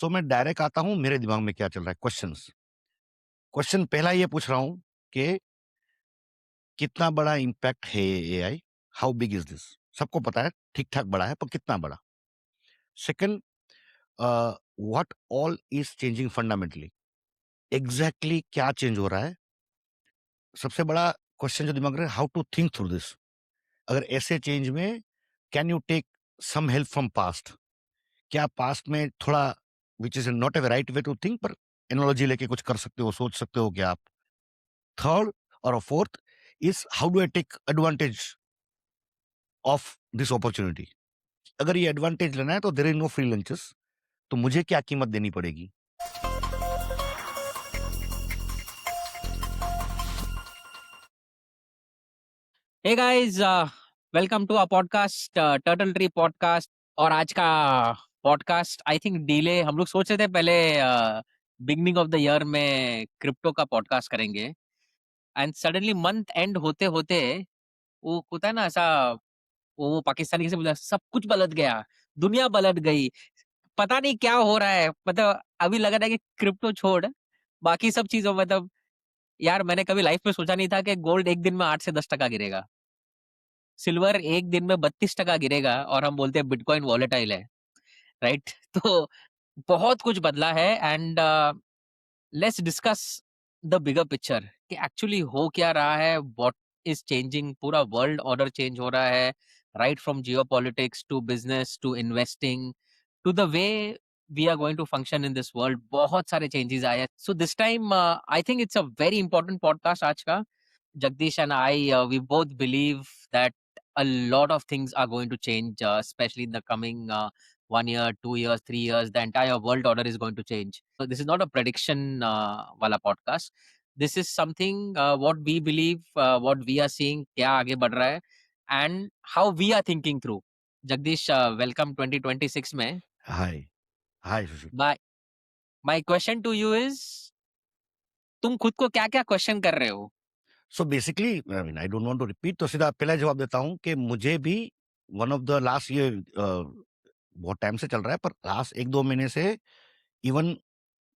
तो मैं डायरेक्ट आता हूँ मेरे दिमाग में क्या चल रहा है क्वेश्चंस। क्वेश्चन पहला ये पूछ रहा हूँ कि कितना बड़ा इम्पैक्ट है ये AI? How big is this? सबको पता है ठीक-ठाक बड़ा है, पर कितना बड़ा? Second, what all is changing fundamentally? Exactly क्या चेंज हो रहा है? सबसे बड़ा क्वेश्चन जो दिमाग में है, how to think through this? अगर ऐसे चेंज में can you take some help from past? क्या पास्ट में थोड़ा which is not a right way to think, पर एनालॉजी लेके कुछ कर सकते हो, सोच सकते हो क्या आप? थर्ड और fourth is how do I take advantage of this opportunity? अगर ये एडवांटेज लेना है तो there is no free lunches, तो मुझे क्या कीमत देनी पड़ेगी? Hey guys, welcome to our podcast, turtle tree podcast. और आज का पॉडकास्ट आई थिंक डिले हम लोग सोच रहे थे पहले बिगनिंग ऑफ द ईयर में क्रिप्टो का पॉडकास्ट करेंगे। एंड सडनली मंथ एंड होते होते वो होता है ना ऐसा, वो पाकिस्तानी से बोला सब कुछ पलट गया, दुनिया पलट गई। पता नहीं क्या हो रहा है, मतलब अभी लग रहा है कि क्रिप्टो छोड़ बाकी सब चीजों, मतलब यार मैंने कभी लाइफ में सोचा नहीं था कि गोल्ड एक दिन में 8 से 10% गिरेगा, सिल्वर एक दिन में 32% गिरेगा और हम बोलते हैं बिटकॉइन वॉलेटाइल है, राइट? तो बहुत कुछ बदला है। And let's discuss the bigger picture कि एक्चुअली हो क्या रहा है, व्हाट इज चेंजिंग। पूरा वर्ल्ड ऑर्डर चेंज हो रहा है, right from geopolitics to business to investing to the way we are going to function in this world. बहुत सारे चेंजेस आए हैं। So this time I think it's a very important podcast आज का। Jagdish and I, we both believe that a lot of things are going to change, especially in the coming 1 year, 2 years, 3 years. The entire world order is going to change. So this is not a prediction wala podcast. This is something what we believe, what we are seeing, kya aage बढ़ रहा है, and how we are thinking through. Jagdish, welcome 2026 में. हाय, हाय सुशील। My my question to you is, तुम खुद को क्या क्या question कर रहे हो? So basically I mean I don't want to repeat, तो सीधा पहला जवाब देता हूँ कि मुझे भी वन ऑफ द लास्ट ये बहुत टाइम से चल रहा है, पर लास्ट 1-2 महीने से इवन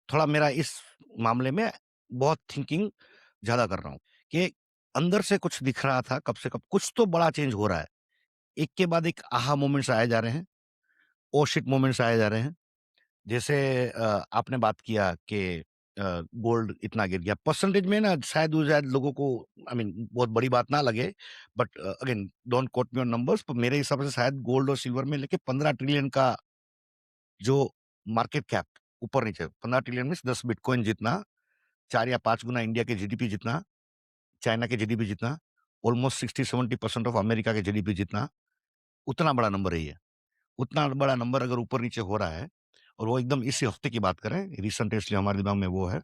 थोड़ा मेरा इस मामले में बहुत थिंकिंग ज़्यादा कर रहा हूँ कि अंदर से कुछ दिख रहा था कब से कब, कुछ तो बड़ा चेंज हो रहा है। एक के बाद एक आहा मोमेंट्स आए जा रहे हैं, ओह शिट मोमेंट्स आए जा रहे हैं। जैसे आपने बात किया कि गोल्ड इतना गिर गया। परसेंटेज में ना शायद लोगों को आई मीन बहुत बड़ी बात ना लगे, but again don't quote me on numbers, पर मेरे हिसाब से शायद गोल्ड और सिल्वर में लेके 15 ट्रिलियन का जो मार्केट कैप ऊपर-नीचे 15 ट्रिलियन मीन्स 10 बिटकॉइन जितना, 4 या 5 गुना इंडिया के जीडीपी जितना, चाइना के जीडीपी जितना, ऑलमोस्ट 60-70% ऑफ अमेरिका के जीडीपी जितना, उतना बड़ा नंबर है ये। उतना बड़ा नंबर अगर ऊपर-नीचे हो रहा है और वो एकदम इसी हफ्ते की बात करें, रिसेंटली हमारे दिमाग में वो है।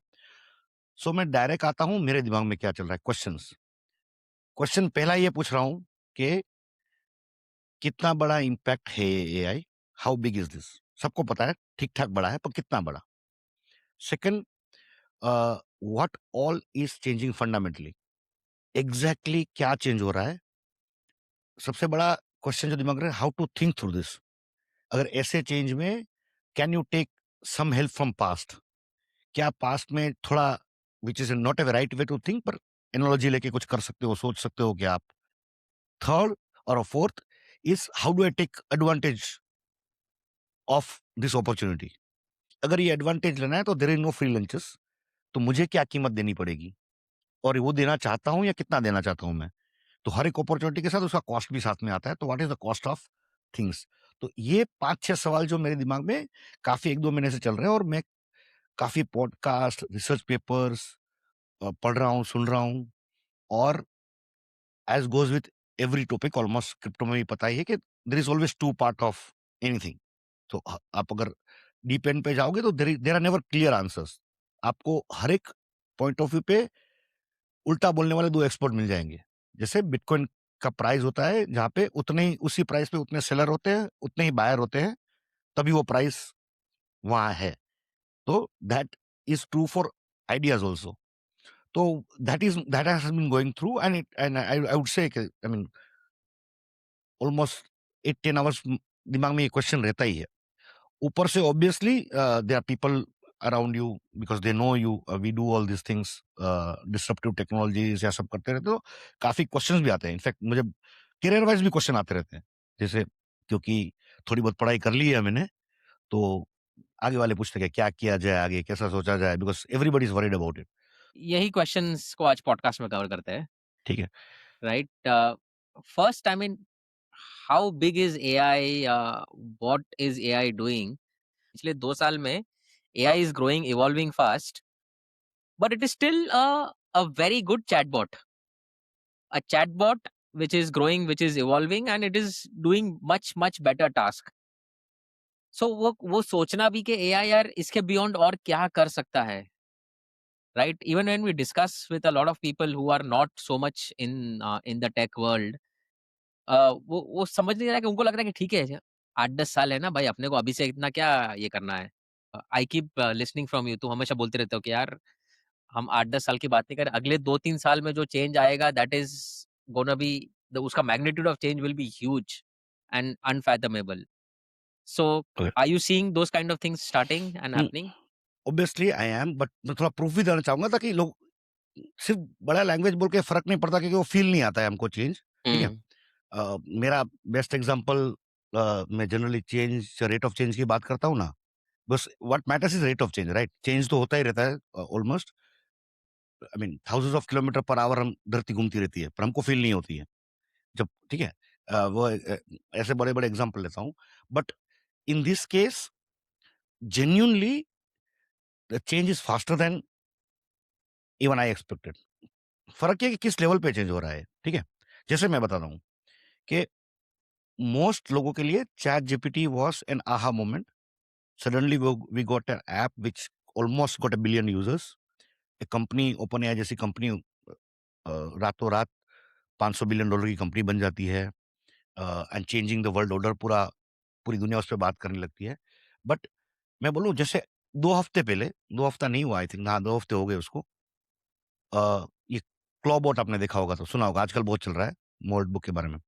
सो मैं डायरेक्ट आता हूँ मेरे दिमाग में क्या चल रहा है क्वेश्चंस। क्वेश्चन पहला ये पूछ रहा हूँ कि कितना बड़ा इम्पैक्ट है ये AI? How big is this? सबको पता है ठीक-ठाक बड़ा है, पर कितना बड़ा? Second, what all is changing fundamentally? Exactly क्या चेंज हो रहा है? सबसे बड़ा क्वेश्चन जो दिमाग में है, how to think through this? अगर ऐसे चेंज में can you take some help from past? क्या पास्ट में थोड़ा which is not a right way to think, पर एनालॉजी लेके कुछ कर सकते हो, सोच सकते हो क्या आप? थर्ड और fourth is how do I take advantage of this opportunity? अगर ये एडवांटेज लेना है तो there is no free lunches, तो मुझे क्या कीमत देनी पड़ेगी? और वो देना चाहता हूँ या कितना देना चाहता हूँ मैं? तो हर एक अपॉर्चुनिटी के साथ उसका कॉस्ट भी साथ में आता है, तो what is the cost of things? तो ये 5-6 सवाल जो मेरे दिमाग में काफ़ी 1-2 महीने से चल रहे हैं, और मैं काफ़ी पॉडकास्ट, रिसर्च पेपर्स पढ़ रहा हूँ, सुन रहा हूँ, और as goes with every topic almost crypto में भी पता ही है कि there is always 2 part of anything. तो आप अगर डीप एंड पे जाओगे तो there are never clear answers. आपको हर एक पॉइंट ऑफ व्यू पे उल्टा बोलने वाले 2 एक्सपर्ट मिल जाएँगे। जैसे बिटकॉइन का प्राइस होता है, जहाँ पे उतने ही उसी प्राइस पे उतने सेलर होते हैं, उतने ही बायर होते हैं, तभी वो प्राइस वहाँ है। तो that is true for ideas also. तो that has been going through, and I would say कि आई मीन ऑलमोस्ट 8-10 आवर्स दिमाग में ये क्वेश्चन रहता ही है। ऊपर से obviously there are people around you because they know you, we do all this things, disruptive technologies या सब करते रहते, तो काफी क्वेश्चंस भी आते हैं। इनफैक्ट मुझे करियर वाइज भी क्वेश्चन आते रहते हैं, जैसे क्योंकि थोड़ी बहुत पढ़ाई कर ली है मैंने, तो आगे वाले पूछते हैं क्या किया जाए, आगे कैसा सोचा जाए, because everybody is worried about it. यही क्वेश्चंस को आज पॉडकास्ट में कवर करते हैं, ठीक है। Right? First, I mean, how big is AI? What is AI doing? पिछले 2 साल में AI is growing, evolving fast, but it is still a very good chatbot, a chatbot which is growing, which is evolving, and it is doing much better task. So वो सोचना भी कि AI यार इसके beyond और क्या कर सकता है, right? Even when we discuss with a lot of people who are not so much in the tech world, वो समझ नहीं रहा कि उनको लग रहा है कि ठीक है 8-10 साल है ना भाई, अपने को अभी से इतना क्या ये करना है। I keep listening from you, तुम हमेशा बोलते रहते हो कि यार हम 8-10 साल की बात नहीं कर रहे, अगले 2-3 साल में जो चेंज आएगा दैट इज गोना बी उसका magnitude of change will be huge and unfathomable. So are you seeing those kind of things starting and happening? Obviously I am, but मैं थोड़ा प्रूफ भी देना चाहूंगा ताकि लोग सिर्फ बड़ा लैंग्वेज बोल के फर्क नहीं पड़ता, क्योंकि वो फील नहीं आता है हमको चेंज। ठीक है। मेरा बेस्ट एग्जांपल, मैं generally change, rate of change की बात करता हूँ ना, बस what matters is rate of change, right? Change तो होता ही रहता है almost, I mean thousands of kilometre per hour हम धरती घूमती रहती है, पर हमको फील नहीं होती है जब। ठीक है। ऐसे बड़े बड़े एग्जाम्पल लेता हूँ, but in this case genuinely the change is faster than even I expected. फर्क ये है कि किस लेवल पे चेंज हो रहा है। ठीक है। जैसे मैं बताता हूँ कि मोस्ट लोगों के लिए ChatGPT was an aha moment. Suddenly we got an app which almost got a billion users. एक कंपनी, ओपन एआई जैसी कंपनी, रातों रात $500 बिलियन की कंपनी बन जाती है, and changing the world order. पूरी दुनिया उस पर बात करने लगती है। बट मैं बोलूं, जैसे 2 हफ्ते पहले, 2 हफ्ता नहीं हुआ आई थिंक, हाँ 2 हफ्ते हो गए उसको, ये क्लॉबॉट आपने देखा होगा, तो सुना होगा, आजकल बहुत चल रहा है मोल्ड बुक के बारे में।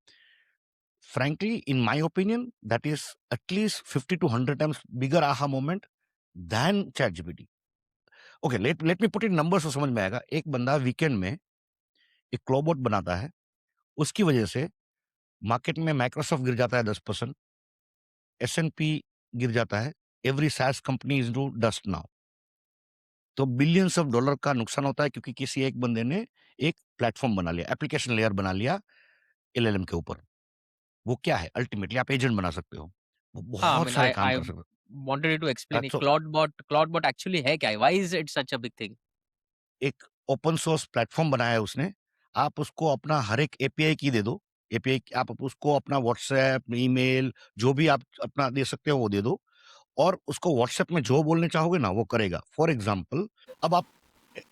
frankly, in my opinion, that is at least 50 to 100 times bigger aha moment than ChatGPT. Okay, let me put in numbers, तो समझ में आएगा। एक बंदा वीकेंड में एक क्लॉबॉट बनाता है, उसकी वजह से मार्केट में माइक्रोसॉफ्ट गिर जाता है 10%, S&P गिर जाता है, every SaaS company is to dust now. तो बिलियंस ऑफ डॉलर का नुकसान होता है, क्योंकि किसी एक बंदे ने एक प्लेटफॉर्म बना लिया, एप्लीकेशन लेयर बना लिया LLM के ऊपर। वो क्या है? अल्टीमेटली आप एजेंट बना सकते हो, वो हाँ, आई बहुत मीन सारे काम आई कर सकते हो। Wanted you to explain it. So, Clawdbot actually है क्या? Why is it such a big thing? एक ओपन सोर्स प्लेटफॉर्म बनाया है उसने। आप उसको अपना हर एक एपीआई की दे दो, एपीआई आप उसको अपना व्हाट्सएप, ईमेल, जो भी आप अपना दे सकते हो वो दे दो, और उसको व्हाट्सएप में जो बोलने चाहोगे ना वो करेगा। फॉर एग्जाम्पल, अब आप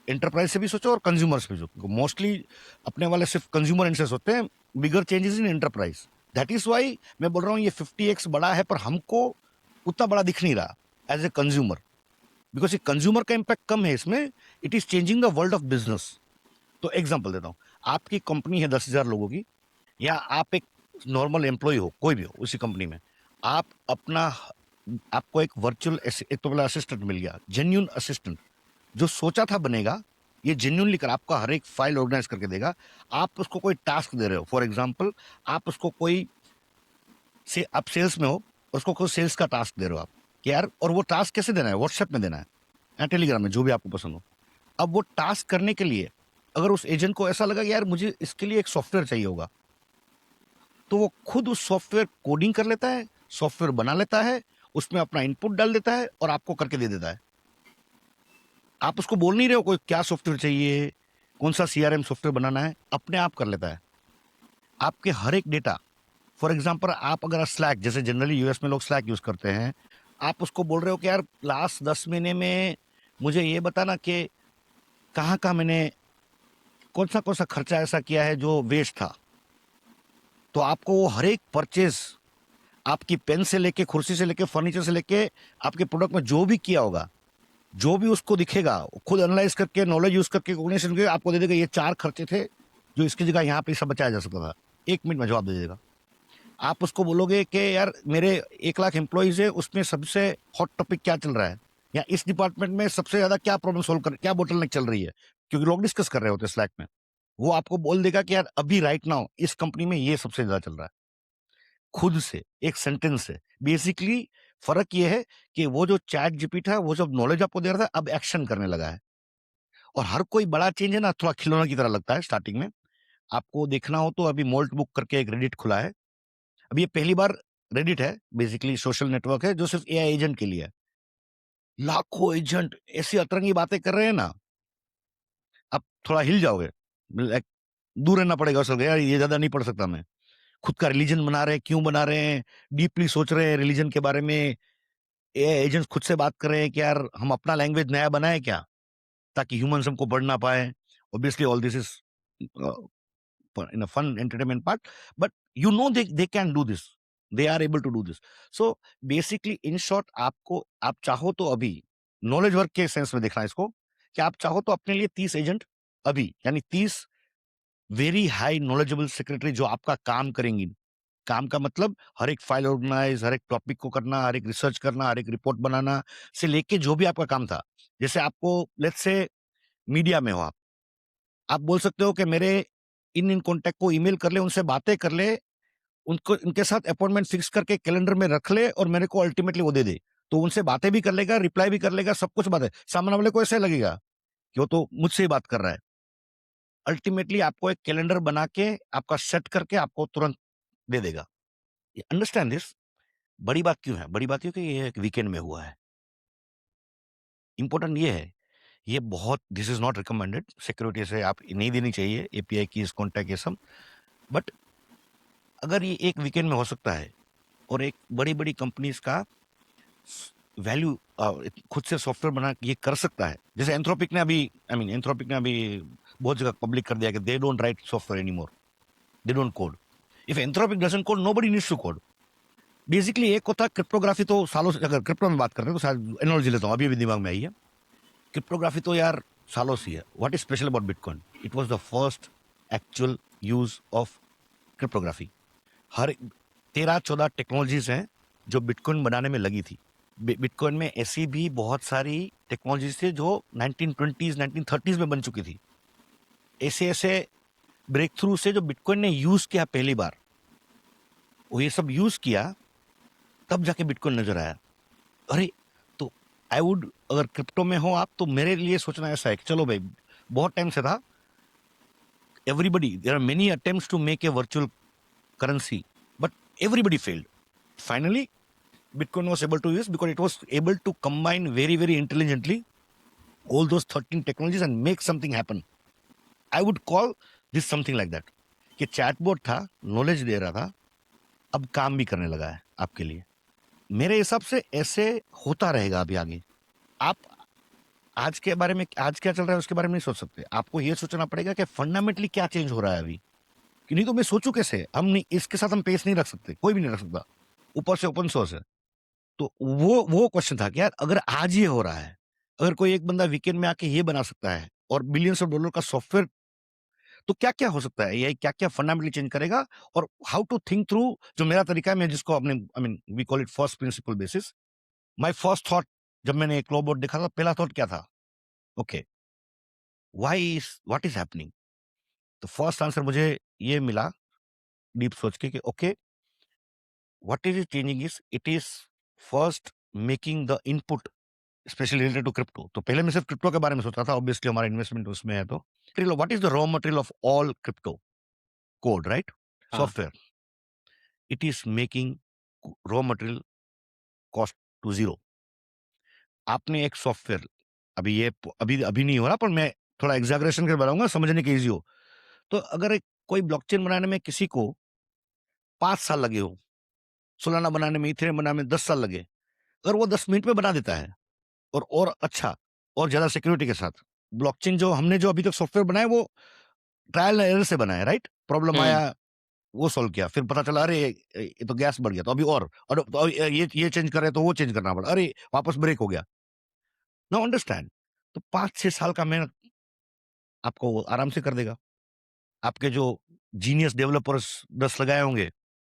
एंटरप्राइज से भी सोचो और कंज्यूमर से भी सोचो। मोस्टली अपने वाले सिर्फ कंज्यूमर एंड से सोचते हैं, bigger changes in enterprise. That is why मैं बोल रहा हूँ ये 50x बड़ा है, पर हमको उतना बड़ा दिख नहीं रहा एज ए कंज्यूमर, बिकॉज ये कंज्यूमर का इम्पैक्ट कम है इसमें। It is changing the world of business. तो एग्जांपल देता हूँ, आपकी कंपनी है 10,000 लोगों की, या आप एक नॉर्मल एम्प्लॉय हो, कोई भी हो उसी कंपनी में, आप अपना, आपको एक वर्चुअल, एक तो बोला असिस्टेंट मिल गया, जेन्यून असिस्टेंट, जो सोचा था बनेगा, ये जेन्यूनली कर आपका हर एक फाइल ऑर्गेनाइज करके देगा। आप उसको कोई टास्क दे रहे हो, फॉर एग्जाम्पल आप उसको कोई से, आप सेल्स में हो, उसको कोई सेल्स का टास्क दे रहे हो आप, कि यार, और वो टास्क कैसे देना है? व्हाट्सएप में देना है या टेलीग्राम में, जो भी आपको पसंद हो। अब वो टास्क करने के लिए अगर उस एजेंट को ऐसा लगा कि यार मुझे इसके लिए एक सॉफ्टवेयर चाहिए होगा, तो वो खुद उस सॉफ्टवेयर कोडिंग कर लेता है, सॉफ्टवेयर बना लेता है, उसमें अपना इनपुट डाल देता है और आपको करके दे देता है। आप उसको बोल नहीं रहे हो कोई क्या सॉफ्टवेयर चाहिए, कौन सा सीआरएम सॉफ्टवेयर बनाना है, अपने आप कर लेता है। आपके हर एक डेटा, फॉर एग्जाम्पल आप अगर स्लैक, जैसे जनरली यूएस में लोग स्लैक यूज करते हैं, आप उसको बोल रहे हो कि यार लास्ट 10 महीने में मुझे ये बताना कि कहाँ मैंने कौन सा खर्चा ऐसा किया है जो वेस्ट था, तो आपको वो हर एक परचेज, आपकी पेन से लेके, कुर्सी से लेके, फर्नीचर से लेके, आपके प्रोडक्ट में जो भी किया होगा, जो भी उसको दिखेगा, खुद एनालाइज करके, नॉलेज यूज करके, कोग्निशन करके आपको दे देगा, ये 4 खर्चे थे जो इसकी जगह यहाँ पे सब बचाया जा सकता था, 1 मिनट में जवाब दे देगा। आप उसको बोलोगे कि यार मेरे 1 लाख एम्प्लॉइज है, उसमें सबसे हॉट टॉपिक क्या चल रहा है, या इस डिपार्टमेंट में सबसे ज्यादा क्या प्रॉब्लम सोल्व कर, क्या बोटलनेक चल रही है, क्योंकि लोग डिस्कस कर रहे होते हैं स्लैक में। वो आपको बोल देगा कि यार अभी राइट नाउ इस कंपनी में ये सबसे ज्यादा चल रहा है, खुद से एक सेंटेंस से। बेसिकली फर्क ये है कि वो जो चैट जीपी था, वो जब नॉलेज आपको दे रहा था, अब एक्शन करने लगा है। और हर कोई बड़ा चेंज है ना, थोड़ा खिलौना की तरह लगता है स्टार्टिंग में। आपको देखना हो तो अभी मोल्ट बुक करके एक रेडिट खुला है। अब ये पहली बार रेडिट है, बेसिकली सोशल नेटवर्क है जो सिर्फ एआई एजेंट के लिए है। लाखों एजेंट ऐसी अतरंगी बातें कर रहे हैं ना, आप थोड़ा हिल जाओगे। लाइक दूर रहना पड़ेगा उसको, यार ये ज्यादा नहीं पढ़ सकता मैं। खुद का रिलीजन बना रहे हैं, क्यों बना रहे हैं, डीपली सोच रहे हैं रिलीजन के बारे में। एआई एजेंट्स खुद से बात कर रहे हैं कि यार हम अपना लैंग्वेज नया बनाए क्या, ताकि ह्यूमंस हमको पढ़ ना पाए। Obviously all this is in a fun entertainment part, but they can do this, they are able to do this. So basically in short, आपको आप चाहो तो अभी नॉलेज वर्क के सेंस में देखना है इसको, कि आप चाहो तो अपने लिए 30 एजेंट अभी, यानी 30 वेरी हाई नॉलेजेबल सेक्रेटरी जो आपका काम करेंगी। काम का मतलब हर एक फाइल ऑर्गेनाइज, हर एक टॉपिक को करना, हर एक रिसर्च करना, हर एक रिपोर्ट बनाना से लेके जो भी आपका काम था। जैसे आपको लेट्स से मीडिया में हो आप बोल सकते हो कि मेरे इन कॉन्टैक्ट को ईमेल कर ले, उनसे बातें कर ले, उनको उनके साथ अपॉइंटमेंट फिक्स करके कैलेंडर में रख ले और मेरे को अल्टीमेटली वो दे दे। तो उनसे बातें भी कर लेगा, रिप्लाई भी कर लेगा, सब कुछ बात है। सामने वाले को ऐसे लगेगा कि वो तो मुझसे ही बात कर रहा है। अल्टीमेटली आपको एक कैलेंडर बना के आपका सेट करके आपको तुरंत दे देगा। Understand this. बड़ी बात क्यों है? बड़ी बात क्यों कि ये एक वीकेंड में हुआ है। इंपॉर्टेंट ये है, ये बहुत this is not recommended, security से आप नहीं देनी चाहिए एपीआई की इस कॉन्टैक्ट ये सब। बट अगर ये एक वीकेंड में हो सकता है और एक बड़ी बड़ी कंपनीज का वैल्यू खुद से सॉफ्टवेयर बना के ये कर सकता है, जैसे एंथ्रोपिक ने अभी एंथ्रोपिक ने अभी बहुत जगह पब्लिक कर दिया कि they don't write software any more, they don't code. If Anthropic doesn't code, nobody needs to code. Basically एक होता है क्रिप्टोग्राफी, तो सालों से, अगर क्रिप्टो में बात करते हैं तो शायद एनोलॉजी लेता हूँ, अभी दिमाग में आई है। क्रिप्टोग्राफी तो यार सालों से है। What is special about bitcoin? It was the first actual use of cryptography. Her 13-14 technologies हैं जो बिटकॉइन बनाने में लगी थी। बिटकॉइन में ऐसी भी बहुत सारी टेक्नोलॉजीज थी जो 1920s 1930s में बन चुकी थी। ऐसे ऐसे ब्रेक थ्रू से जो बिटकॉइन ने यूज किया पहली बार, वो ये सब यूज किया, तब जाके बिटकॉइन नजर आया। अरे तो आई वुड, अगर क्रिप्टो में हो आप, तो मेरे लिए सोचना ऐसा है कि चलो भाई, बहुत टाइम से था, everybody, there are many attempts to make a virtual currency, but everybody failed. Finally, Bitcoin was able to use because it was able to combine very, very intelligently all those 13 technologies and make something happen. I would call this something like that. कि chatbot था, knowledge दे रहा था, अब काम भी करने लगा है आपके लिए। मेरे हिसाब से ऐसे होता रहेगा अभी आगे। आप आज के बारे में, आज क्या चल रहा है उसके बारे में नहीं सोच सकते। आपको ये सोचना पड़ेगा कि फंडामेंटली क्या चेंज हो रहा है अभी, कि नहीं तो मैं सोचूं कैसे। हम नहीं, इसके साथ हम पेस नहीं रख सकते, कोई भी नहीं रख सकता। ऊपर से ओपन सोर्स है। तो वो क्वेश्चन था कि यार अगर आज ये हो रहा है, अगर कोई एक बंदा वीकेंड में आके ये बना सकता है और बिलियंस ऑफ डॉलर का सॉफ्टवेयर, तो क्या क्या हो सकता है, ये क्या क्या फंडामेंटली चेंज करेगा। और हाउ टू थिंक थ्रू, जो मेरा तरीका है, मैं जिसको अपने we call it first principle basis. My first thought जब मैंने एक क्लोबोर्ड देखा था, पहला थॉट क्या था? Okay, what is happening. तो फर्स्ट आंसर मुझे ये मिला डीप सोच के कि okay, what it is changing is it is first making the input specially related to crypto. तो पहले मैं सिर्फ क्रिप्टो के बारे में सोचता था, ऑब्वियसली हमारा इन्वेस्टमेंट उसमें है। तो what is the raw material of all crypto? Code, right? हाँ। Software. It is making raw material cost to zero. आपने एक सॉफ्टवेयर, अभी ये अभी अभी नहीं हो रहा, पर मैं थोड़ा एग्जैगरेशन कर बताऊंगा समझने के इजी हो। तो अगर एक कोई ब्लॉकचेन बनाने में किसी को 5 साल लगे हो, सोलाना बनाने में, इथेरियम बनाने में 10 साल लगे, अगर वो 10 मिनट में बना देता है, और अच्छा और ज्यादा सिक्योरिटी के साथ, ब्लॉकचेन जो हमने जो अभी तक सॉफ्टवेयर बनाया वो ट्रायल एंड एरर से बनाया, राइट? प्रॉब्लम हम्म। आया, वो सॉल्व किया, फिर पता चला अरे ये तो गैस बढ़ गया, तो अभी और तो ये चेंज कर रहे तो वो चेंज करना पड़ा, अरे वापस ब्रेक हो गया। No understand. तो 5-6 साल का मेहनत आपको वो आराम से कर देगा। आपके जो जीनियस डेवलपर्स 10 लगाए होंगे,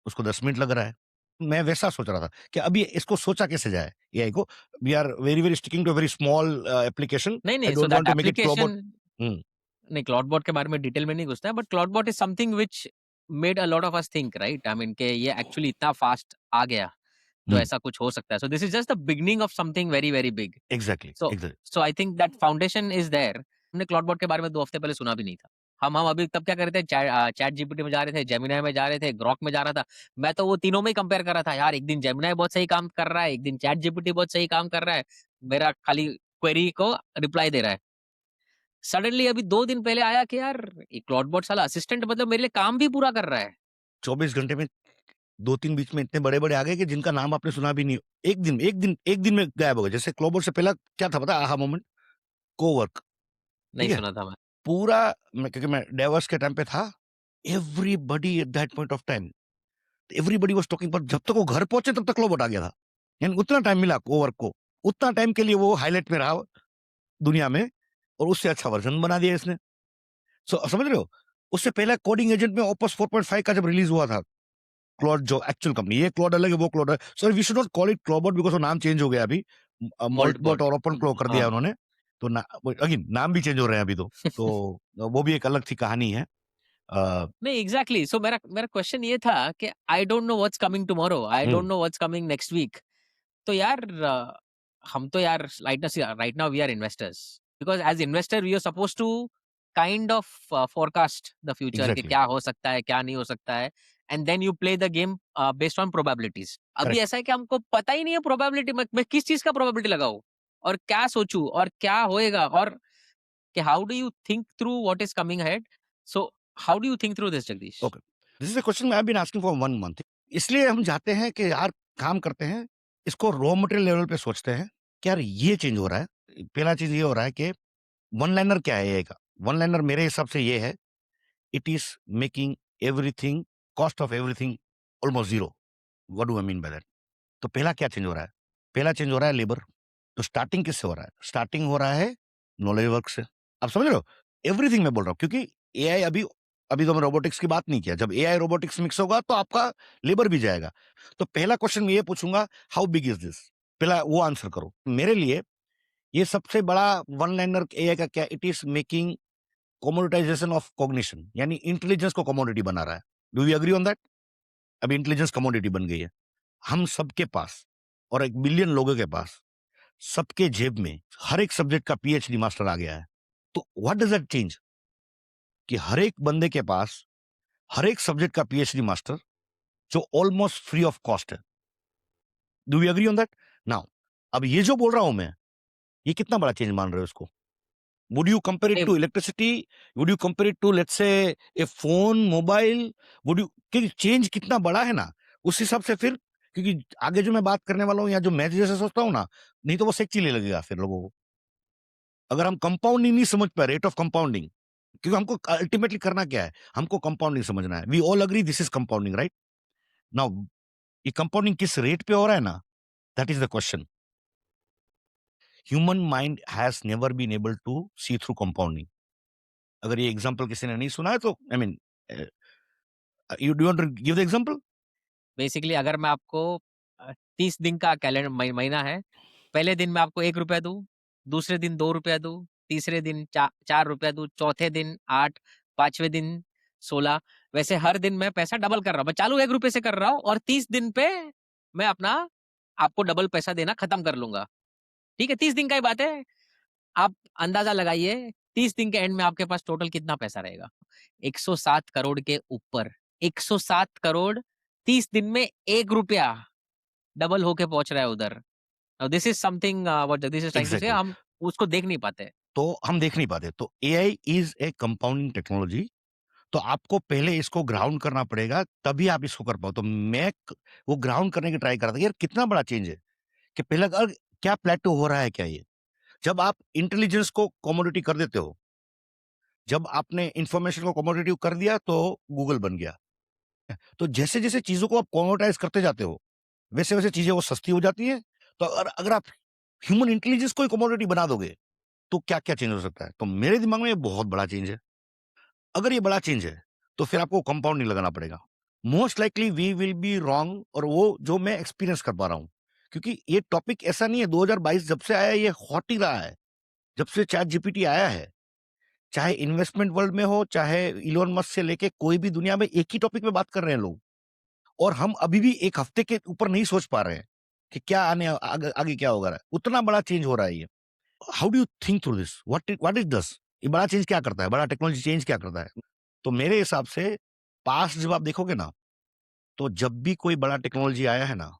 उसको 10 मिनट लग रहा है। मैं वैसा सोच रहा था कि अभी इसको सोचा कैसे जाए एआई को। We are very, very sticking to a very small application. नहीं, आई नहीं, so don't that want to make it Clawbot. Application हुँ, नहीं, क्लाउडबॉट के बारे में डिटेल में नहीं घुसता है, but Clawdbot is something which made a lot of us think, right? I mean कि ये एक्चुअली इतना फास्ट आ गया, तो हुँ, ऐसा कुछ हो सकता है। So this is just the beginning of something very, very big. Exactly, so exact so I think that foundation is there. हमने क्लाउडबॉट के बारे में 2 हफ्ते पहले सुना भी नहीं था। हम अभी तब क्या कर रहे थे, चैट जीपीटी में जा रहे थे, जेमिनी में जा रहे थे, ग्रॉक में जा रहा था। मैं तो वो तीनों में ही कंपेयर कर रहा था, यार एक दिन जेमिनी बहुत सही काम कर रहा है, एक दिन चैट जीपीटी बहुत सही काम कर रहा है, मेरा खाली क्वेरी को रिप्लाई दे रहा है। सडनली अभी 2 दिन पहले आया कि यार ये क्लाउडबॉट साला असिस्टेंट मतलब मेरे लिए काम भी पूरा कर रहा है। 24 घंटे में 2-3 बीच में इतने बड़े-बड़े आ गए कि जिनका नाम आपने सुना भी नहीं। एक दिन में गायब हो गए। जैसे क्लॉबॉट से पहला क्या था पता है? आहा मोमेंट, कोवर्क, नहीं ठीक है? सुना था मैं। पूरा क्योंकि मैं डेवॉस के टाइम पे था, everybody at that point of time, everybody was talking, पर जब तक वो घर पहुँचे तब तक क्लॉबॉट आ गया था। यानी उतना टाइम मिला कोवर्क को। उतना टाइम के लिए वो हाइलाइट में रहा दुनिया में, और उससे अच्छा वर्ज़न बना दिया इसने। समझ रहे हो? उससे पहले कोडिंग एजेंट में ओपस 4.5 का जब रिलीज़ हुआ था, क्लॉड जो एक्चुअल कंपनी, ये क्लॉड अलग है, वो क्लॉड है। So we should not call it Clawbot because वो नाम चेंज हो गया अभी। मोल्टबॉट मोल्टबॉट। और ओपन क्लॉ कर दिया हाँ। उन्होंने। तो ना अगेन नाम भी चेंज हो रहे हैं अभी तो। तो वो भी एक अलग सी कहानी है। अ, नहीं एग्ज़ैक्टली, सो मेरा मेरा क्वेश्चन ये था कि I don't know what's coming tomorrow, I uh, don't know what's coming next week. तो यार हम तो यार right now we are investors, because as investor we are supposed to kind of forecast the future कि exactly, क्या हो सकता है, क्या नहीं हो सकता है, and then you play the game based on probabilities. अभी करेक्ट। ऐसा है कि हमको पता ही नहीं है प्रोबेबिलिटी, मैं किस चीज़ का प्रोबेबिलिटी लगाऊँ और क्या सोचूँ और क्या होएगा, और कि how do you think through what is coming ahead? So how do you think through this, Jagdish? Okay. This is a question I have been asking for 1 month. इसलिए हम जाते हैं कि यार काम करते हैं, इसको रॉ मटेरियल लेवल पे सोचते हैं कि यार ये चेंज हो रहा है। पहला चीज़ ये हो रहा है कि वन लाइनर क्या है एआई का? वन लाइनर मेरे हिसाब से ये है, it is making everything, cost of everything almost zero. What do I mean by that? तो पहला क्या चेंज हो रहा है? पहला चेंज हो रहा है लेबर। तो स्टार्टिंग किससे हो रहा है? स्टार्टिंग हो रहा है नॉलेज वर्क से। आप समझ रहे हो? एवरीथिंग मैं बोल रहा हूँ, क्योंकि एआई अभी अभी तो मैं रोबोटिक्स की बात नहीं किया। जब एआई रोबोटिक्स मिक्स होगा तो आपका लेबर भी जाएगा। तो पहला क्वेश्चन मैं ये पूछूँगा, हाउ बिग इज़ दिस? पहला वो आंसर करो। मेरे लिए ये सबसे बड़ा वन लाइनर एआई का क्या, it is making commoditization of cognition, यानी इंटेलिजेंस को कमोडिटी बना रहा है। Do you agree on that? अभी इंटेलिजेंस कमोडिटी बन गई है। हम सबके पास, और 1 बिलियन लोगों के पास, सबके जेब में हर एक सब्जेक्ट का पीएचडी मास्टर आ गया है। तो व्हाट डज़ दैट चेंज? कि हर एक बंदे के पास हर एक सब्जेक्ट का पीएचडी मास्टर, जो ऑलमोस्ट फ्री ऑफ कॉस्ट है। Do you agree on that? Now अब ये जो बोल रहा हूं मैं, ये कितना बड़ा चेंज मान रहे हो इसको? वुड यू कंपेयर इट नहीं, to electricity? Would you compare it to let's say a phone, mobile? Would you, क्योंकि चेंज कितना बड़ा है ना, उस हिसाब से फिर, क्योंकि आगे जो मैं बात करने वाला हूँ या जो मैं जैसे सोचता हूँ ना, नहीं तो वो सेक्सी लगेगा फिर लोगों को। अगर हम कंपाउंडिंग नहीं समझ पाए, रेट ऑफ कंपाउंडिंग, क्योंकि हमको अल्टीमेटली करना क्या है? हमको कंपाउंडिंग समझना है। We all agree this is compounding, right? Now ये कंपाउंडिंग किस रेट पे हो रहा है ना, that is the question. Human mind has never been able to see through compounding. अगर ये एग्जांपल किसी ने नहीं सुना है तो I mean, you do want to give the example? Basically अगर मैं आपको 30 दिन का कैलेंडर महीना है, पहले दिन मैं आपको ₹1 दूँ, दूसरे दिन ₹2 दूँ, तीसरे दिन ₹4 दूँ, चौथे दिन 8, 5वें दिन 16, वैसे हर दिन मैं पैसा डबल कर रहा हूँ। मैं चालू ₹1 से कर रहा हूँ और 30 दिन पे मैं अपना आपको डबल पैसा देना खत्म कर लूँगा। ठीक है, 30 दिन का ही बात है। आप अंदाज़ा लगाइए 30 दिन के एंड में आपके पास टोटल कितना पैसा रहेगा? 107 करोड़ के ऊपर। 107 करोड़ 30 दिन में ₹1 डबल होके पहुँच रहा है उधर। Now this is something what Jagdish is trying to say, exactly. हम उसको देख नहीं पाते। तो हम देख नहीं पाते। तो AI is a compounding technology. तो आपको पहले इसको ग्राउंड करना पड़ेगा, तभी आप इसको कर पाओ। तो वो ग्राउंड करने की ट्राई कर रहा था यार, कितना बड़ा चेंज है कि पहले क्या प्लेटो हो रहा है क्या ये? जब आप इंटेलिजेंस को कमोडिटी कर देते हो, जब आपने इंफॉर्मेशन को कमोडिटी कर दिया तो गूगल बन गया। तो जैसे जैसे चीजों को आप कमोडिटाइज करते जाते हो, वैसे वैसे चीजें वो सस्ती हो जाती है। तो अगर अगर आप ह्यूमन इंटेलिजेंस को कमोडिटी बना दोगे तो क्या क्या चेंज हो सकता है? तो मेरे दिमाग में ये बहुत बड़ा चेंज है। अगर ये बड़ा चेंज है तो फिर आपको कंपाउंडिंग लगाना पड़ेगा। Most likely we will be wrong, और वो जो मैं एक्सपीरियंस कर पा रहा हूँ, क्योंकि ये टॉपिक ऐसा नहीं है 2022 जब से आया है, ये हॉट ही रहा है। जब से चैट जीपीटी आया है, चाहे इन्वेस्टमेंट वर्ल्ड में हो, चाहे इलोन मस्क से लेके कोई भी, दुनिया में एक ही टॉपिक पे बात कर रहे हैं लोग, और हम अभी भी एक हफ्ते के ऊपर नहीं सोच पा रहे हैं कि क्या आगे क्या होगा। उतना बड़ा चेंज हो रहा है ये। How do you think through this? What is दस? ये बड़ा चेंज क्या करता है? बड़ा टेक्नोलॉजी चेंज क्या करता है? तो मेरे हिसाब से पास्ट जब आप देखोगे ना, तो जब भी कोई बड़ा टेक्नोलॉजी आया है ना,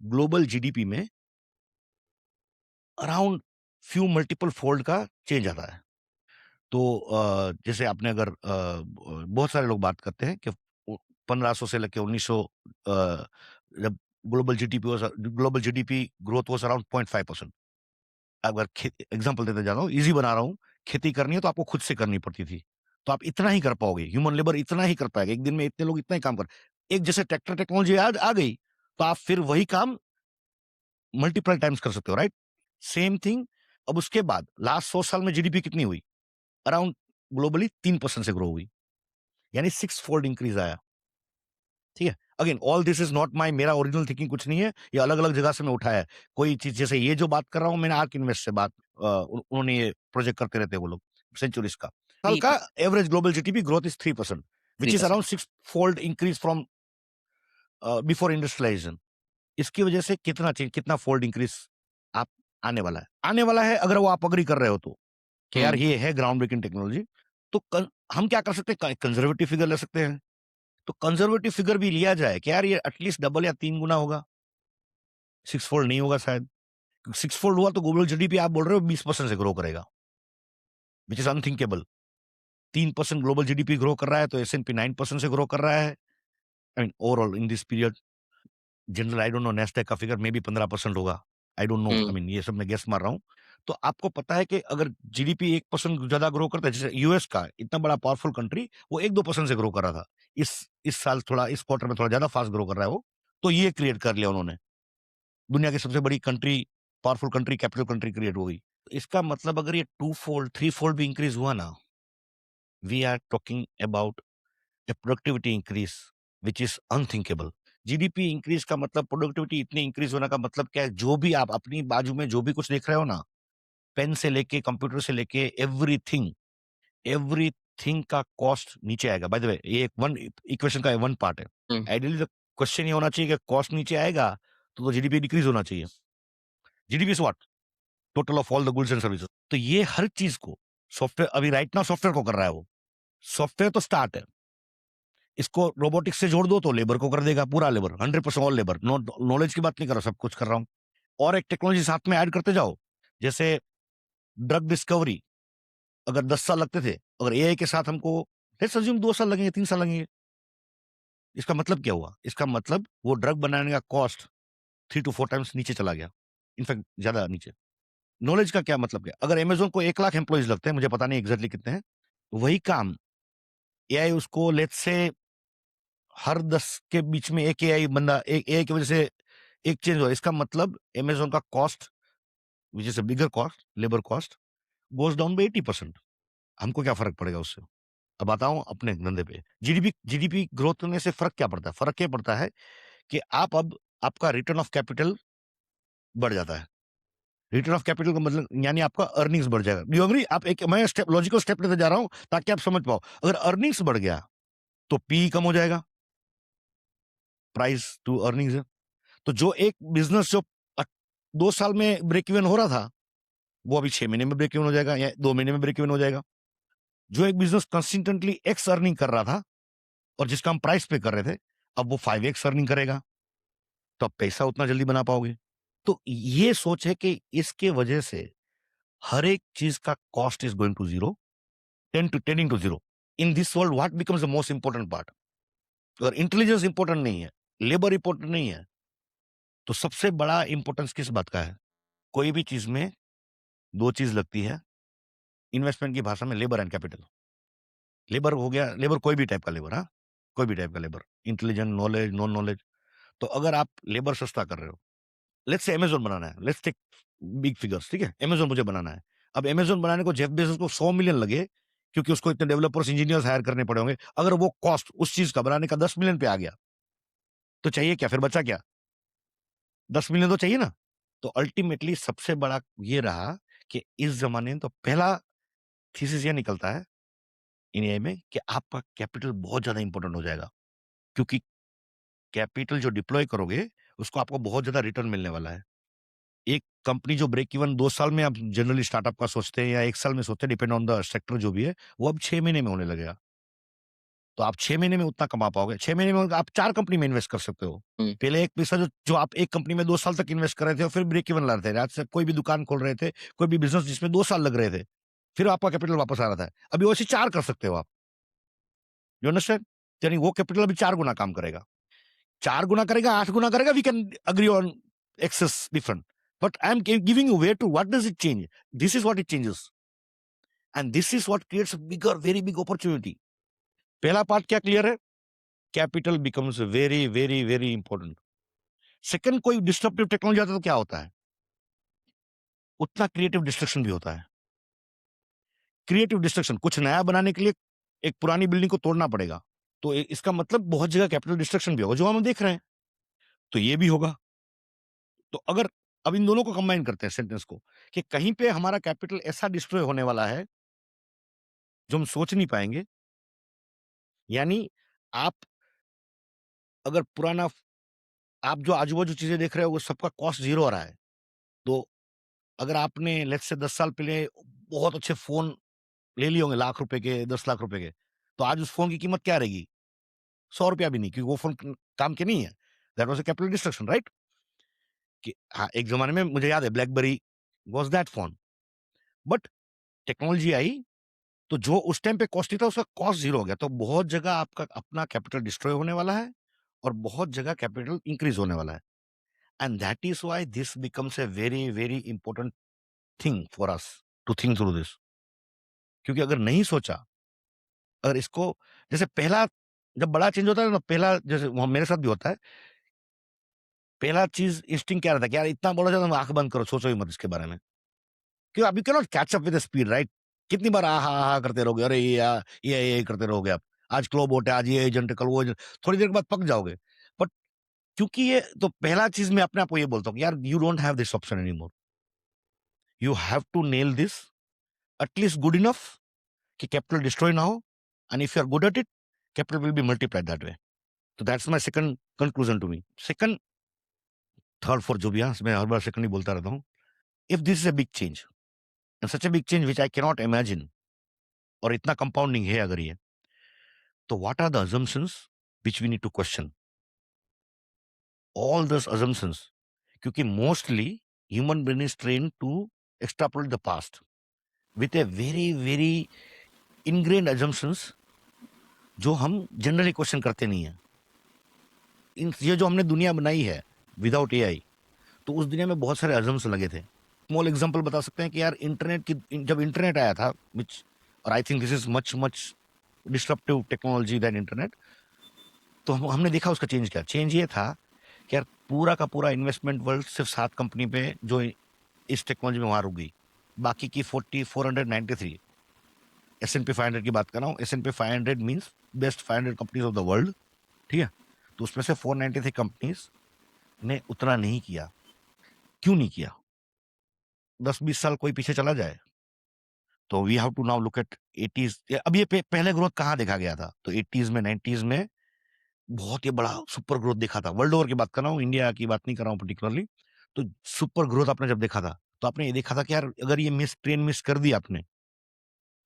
ग्लोबल जीडीपी में अराउंड फ्यू मल्टीपल फोल्ड का चेंज आता है। तो जैसे आपने अगर बहुत सारे लोग बात करते हैं कि 1500 से लेके 1900, जब global GDP growth was around 0.5%। अगर एग्जांपल देते जा रहा हूँ, इजी बना रहा हूँ, खेती करनी है तो आपको खुद से करनी पड़ती थी, तो आप इतना ही कर पाओगे, ह्यूमन लेबर इतना ही कर पाएगा, एक दिन में इतने लोग इतना ही काम कर। एक जैसे ट्रैक्टर टेक्नोलॉजी आ गई, तो आप फिर वही काम मल्टीपल टाइम्स कर सकते हो, राइट? Same thing. अब उसके बाद लास्ट 100 साल में जीडीपी कितनी हुई? अराउंड ग्लोबली 3% से ग्रो हुई, यानी 6 फोल्ड इंक्रीज आया। ठीक है, again all this is not my, मेरा ओरिजिनल थिंकिंग कुछ नहीं है, ये अलग अलग जगह से मैं उठाया है। कोई चीज जैसे ये जो बात कर रहा हूँ, मैंने आर्क इन्वेस्ट से बात, उन्होंने ये प्रोजेक्ट करते रहते हैं वो लोग, सेंचुरीज का साल का 3%, average global GDP growth is 3%, which is 3%। Around 6 fold increase from before industrialization. इसकी वजह से कितना चेंज, कितना फोल्ड इंक्रीज आप आने वाला है अगर वो आप अग्री कर रहे हो तो, कि यार हुँ, ये है ग्राउंड ब्रेकिंग टेक्नोलॉजी। तो हम क्या कर सकते हैं? कंजर्वेटिव फिगर ले सकते हैं। तो कंजर्वेटिव फिगर भी लिया जाए कि यार ये एटलीस्ट डबल या 3 गुना होगा, 6 फोल्ड नहीं होगा शायद। 6 फोल्ड हुआ तो ग्लोबल जीडीपी आप बोल रहे हो 20% से ग्रो करेगा, which is unthinkable. 3% global GDP grow कर रहा है, तो S&P 9% से ग्रो कर रहा है। I mean overall in this period, general I don't no, Nasdaq का फिगर मे बी 15% होगा, आई don't know, I hmm, mean ये सब मैं गेस मार रहा हूँ। तो आपको पता है कि अगर जीडीपी 1% ज्यादा ग्रो करता है, जैसे यूएस का इतना बड़ा पावरफुल कंट्री, वो 1-2% से ग्रो कर रहा था, इस साल थोड़ा, इस क्वार्टर में थोड़ा ज्यादा फास्ट ग्रो कर रहा है वो। तो ये क्रिएट कर लिया उन्होंने, दुनिया की सबसे बड़ी country, powerful country, capital country create हो गई। तो इसका मतलब अगर ये 2 फोल्ड 3 फोल्ड भी इंक्रीज हुआ ना, we are talking about a productivity increase which is unthinkable। GDP increase का मतलब, प्रोडक्टिविटी इतनी इंक्रीज होने का मतलब क्या है? जो भी आप अपनी बाजू में जो भी कुछ देख रहे हो ना, पेन से लेके कंप्यूटर से लेके एवरीथिंग, एवरीथिंग का कॉस्ट नीचे आएगा। बाय द वे, ये एक वन इक्वेशन का वन पार्ट है। हुँ, आइडियली तो क्वेश्चन ये होना चाहिए कि कॉस्ट नीचे आएगा तो जीडीपी डिक्रीज होना चाहिए। GDP is what? Total of all the goods and services. तो ये हर चीज को सॉफ्टवेयर, अभी राइट नाउ सॉफ्टवेयर को कर रहा है वो। सॉफ्टवेयर तो स्टार्ट है, इसको रोबोटिक्स से जोड़ दो तो लेबर को कर देगा, पूरा लेबर, 100% ऑल लेबर। नॉलेज की बात नहीं कर रहा, सब कुछ कर रहा हूँ। और एक टेक्नोलॉजी साथ में ऐड करते जाओ, जैसे ड्रग डिस्कवरी, अगर 10 साल लगते थे, अगर एआई के साथ हमको लेट्स अज्यूम 2 साल लगेंगे, 3 साल लगेंगे, इसका मतलब क्या हुआ? इसका मतलब वो ड्रग बनाने का कॉस्ट 3 to 4 टाइम्स नीचे चला गया, इनफैक्ट ज्यादा नीचे। नॉलेज का क्या मतलब? क्या अगर अमेजोन को 1 लाख एम्प्लॉइज लगते हैं, मुझे पता नहीं एग्जैक्टली कितने हैं, वही काम एआई उसको लेट्स से हर 10 के बीच में एक एआई बंदा, एक एआई की वजह से एक चेंज हुआ। इसका मतलब अमेज़न का cost, which is a bigger cost, labour cost, goes down by 80%। हमको क्या फ़र्क पड़ेगा उससे? अब आता हूँ अपने धंधे पे। जीडीपी ग्रोथ होने से फ़र्क क्या पड़ता है? फ़र्क ये पड़ता है कि आप अब, आपका रिटर्न ऑफ कैपिटल बढ़ जाता है। रिटर्न ऑफ कैपिटल का मतलब यानी आपका अर्निंग्स बढ़ जाएगा। Do you agree? आप एक, मैं स्टेप, लॉजिकल स्टेप लेते जा रहा हूँ ताकि आप समझ पाओ। अगर अर्निंग्स बढ़ गया, तो पीई कम हो जाएगा, प्राइस टू अर्निंग्स है। तो जो एक बिज़नेस जो 2 साल में ब्रेक इवन हो रहा था, वो अभी 6 महीने में ब्रेक इवन हो जाएगा या 2 महीने में ब्रेक इवन हो जाएगा। जो एक बिज़नेस कंसिस्टेंटली एक्स अर्निंग कर रहा था और जिसका हम प्राइस पे कर रहे थे, अब वो 5x अर्निंग करेगा, तो आप पैसा उतना जल्दी बना पाओगे। तो ये सोच है कि इसके वजह से हर एक चीज़ का cost is going to zero, 10 to 0। In this world what becomes the most important part? अगर इंटेलिजेंस इंपोर्टेंट नहीं है, लेबर इंपोर्टेंट नहीं है, तो सबसे बड़ा इंपोर्टेंस किस बात का है? कोई भी चीज़ में 2 चीज़ लगती है, इन्वेस्टमेंट की भाषा में लेबर एंड कैपिटल। लेबर हो गया, लेबर कोई भी टाइप का लेबर, हाँ, कोई भी टाइप का labour, intelligent, knowledge, non knowledge. तो अगर आप लेबर सस्ता कर रहे हो, लेट्स से अमेज़न बनाना है, लेट्स टेक बिग फिगर्स, ठीक है? अमेज़न मुझे बनाना है। अब अमेज़न बनाने को जेफ बेज़ोस को 100 मिलियन लगे, क्योंकि उसको इतने डेवलपर्स, इंजीनियर्स हायर करने पड़े होंगे। अगर वो कॉस्ट उस चीज का बनाने का 10 मिलियन पे आ गया, तो चाहिए क्या? फिर बचा क्या? 10 मिलियन तो चाहिए ना। तो अल्टीमेटली सबसे बड़ा ये रहा कि इस जमाने में तो पहला थीसिस ये निकलता है इन एआई में कि आपका कैपिटल बहुत ज्यादा इंपॉर्टेंट हो जाएगा, क्योंकि कैपिटल जो डिप्लॉय करोगे उसको आपको बहुत ज्यादा रिटर्न मिलने वाला है। एक कंपनी जो ब्रेक इवन 2 साल में, आप जनरली स्टार्टअप का सोचते हैं या 1 साल में सोचते हैं, डिपेंड ऑन द सेक्टर जो भी है, वो अब 6 महीने में होने लगेगा। तो आप 6 महीने में उतना कमा पाओगे। 6 महीने में आप 4 कंपनी में इन्वेस्ट कर सकते हो। पहले एक पैसा जो आप एक कंपनी में 2 साल तक इन्वेस्ट कर रहे थे और फिर ब्रेक इवन ला रहे थे। आज से कोई भी दुकान खोल रहे थे, कोई भी बिज़नेस जिसमें 2 साल लग रहे थे, फिर आपका कैपिटल वापस आ रहा था। अभी वैसे 4 कर सकते हो आप। You understand? यानी वो कैपिटल अभी 4 गुना काम करेगा। 4 गुना करेगा, 8 गुना करेगा, we can agree on access different. But I'm giving you where to, what does it change? This is what it changes. And this is what creates a bigger, very big opportunity. पहला part क्या clear है? Capital becomes very very very important. Second, कोई disruptive technology आता है तो क्या होता है? उतना क्रिएटिव डिस्ट्रक्शन भी होता है। क्रिएटिव डिस्ट्रक्शन, कुछ नया बनाने के लिए एक पुरानी बिल्डिंग को तोड़ना पड़ेगा, तो इसका मतलब बहुत जगह कैपिटल डिस्ट्रक्शन भी होगा, जो हम देख रहे हैं। तो ये भी होगा। तो अगर अब इन दोनों को कंबाइन करते हैं सेंटेंस को, कि कहीं पे हमारा कैपिटल ऐसा डिस्ट्रॉय होने वाला है जो हम सोच नहीं पाएंगे। यानी आप अगर पुराना, आप जो आजू-बाजू चीज़ें देख रहे हो, वो सबका कॉस्ट ज़ीरो आ रहा है। तो अगर आपने लेट्स से 10 साल पहले बहुत अच्छे फ़ोन ले लिए होंगे लाख रुपए के, 10 लाख रुपए के, तो आज उस फ़ोन की कीमत क्या रहेगी? ₹100 भी नहीं, क्योंकि वो फ़ोन क काम के नहीं है। That was a capital destruction, right? कि हाँ, एक ज़माने में मुझे याद है BlackBerry was that phone. But technology आई, तो जो उस टाइम पे कॉस्टली था, उसका कॉस्ट ज़ीरो हो गया। तो बहुत जगह आपका अपना कैपिटल डिस्ट्रॉय होने वाला है और बहुत जगह कैपिटल इंक्रीज़ होने वाला है। And that is why this becomes a very, very important thing for us to think through this. क्योंकि अगर नहीं सोचा, अगर इसको, जैसे पहला, जब बड़ा चेंज होता है ना, पहला, जैसे वो मेरे साथ भी होता है, पहला चीज़ इंस्टिंक्ट क्या रहता है कि यार इतना बड़ा ज़्यादा, आँख बंद करो, सोचो ही मत इसके बारे में। क्यों? आप you can not catch up with the speed, right? कितनी बार आहा, आहा करते रहोगे, अरे ये करते रहोगे आप। आज क्लोबोट है, आज ये एजेंट है, कल वो एजेंट, थोड़ी देर के बाद पक जाओगे। बट क्योंकि ये तो पहला चीज़ मैं अपने आप को ये बोलता हूँ कि यार you don't have this option anymore. You have to nail this at least good enough कि कैपिटल डिस्ट्रॉय ना हो, and if you are good at it, capital will be multiplied that way. तो that's my second conclusion to me. Second, third, fourth जो भी है, मैं हर बार second ही बोलता रहता हूँ। If this is a big change and such a big change which I can not imagine, और इतना कंपाउंडिंग है अगर ये, तो what are the assumptions which we need to question? All those assumptions, क्योंकि mostly human brain is train to extrapolate the past with a very very ingrained assumptions जो हम generally question करते नहीं है। ये जो हमने दुनिया बनाई है विदाउट एआई, तो उस दुनिया में बहुत सारे assumptions लगे थे। स्मॉल एग्जांपल बता सकते हैं कि यार इंटरनेट की, जब इंटरनेट आया था, विच, और I think this is much much disruptive technology than internet, तो हमने देखा उसका चेंज क्या। चेंज ये था कि यार पूरा का पूरा इन्वेस्टमेंट वर्ल्ड सिर्फ 7 कंपनी पे जो इस टेक्नोलॉजी में वहां रुक गई। बाकी की 493, S&P 500 की बात कर रहा हूँ। S&P 500 means best 500 companies of the world, ठीक है? तो उसमें से 493 कंपनीज ने उतना नहीं किया। क्यों नहीं किया? 10-20 साल कोई पीछे चला जाए, तो we have to now look at 80s। अब ये पहले ग्रोथ कहाँ देखा गया था? तो 80s में, 90s में बहुत ही बड़ा सुपर ग्रोथ देखा था। वर्ल्ड ओवर की बात कर रहा हूँ, इंडिया की बात नहीं कर रहा हूँ पर्टिकुलरली। तो सुपर ग्रोथ आपने जब देखा था, तो आपने ये देखा था कि यार अगर ये ट्रेन मिस कर दी आपने,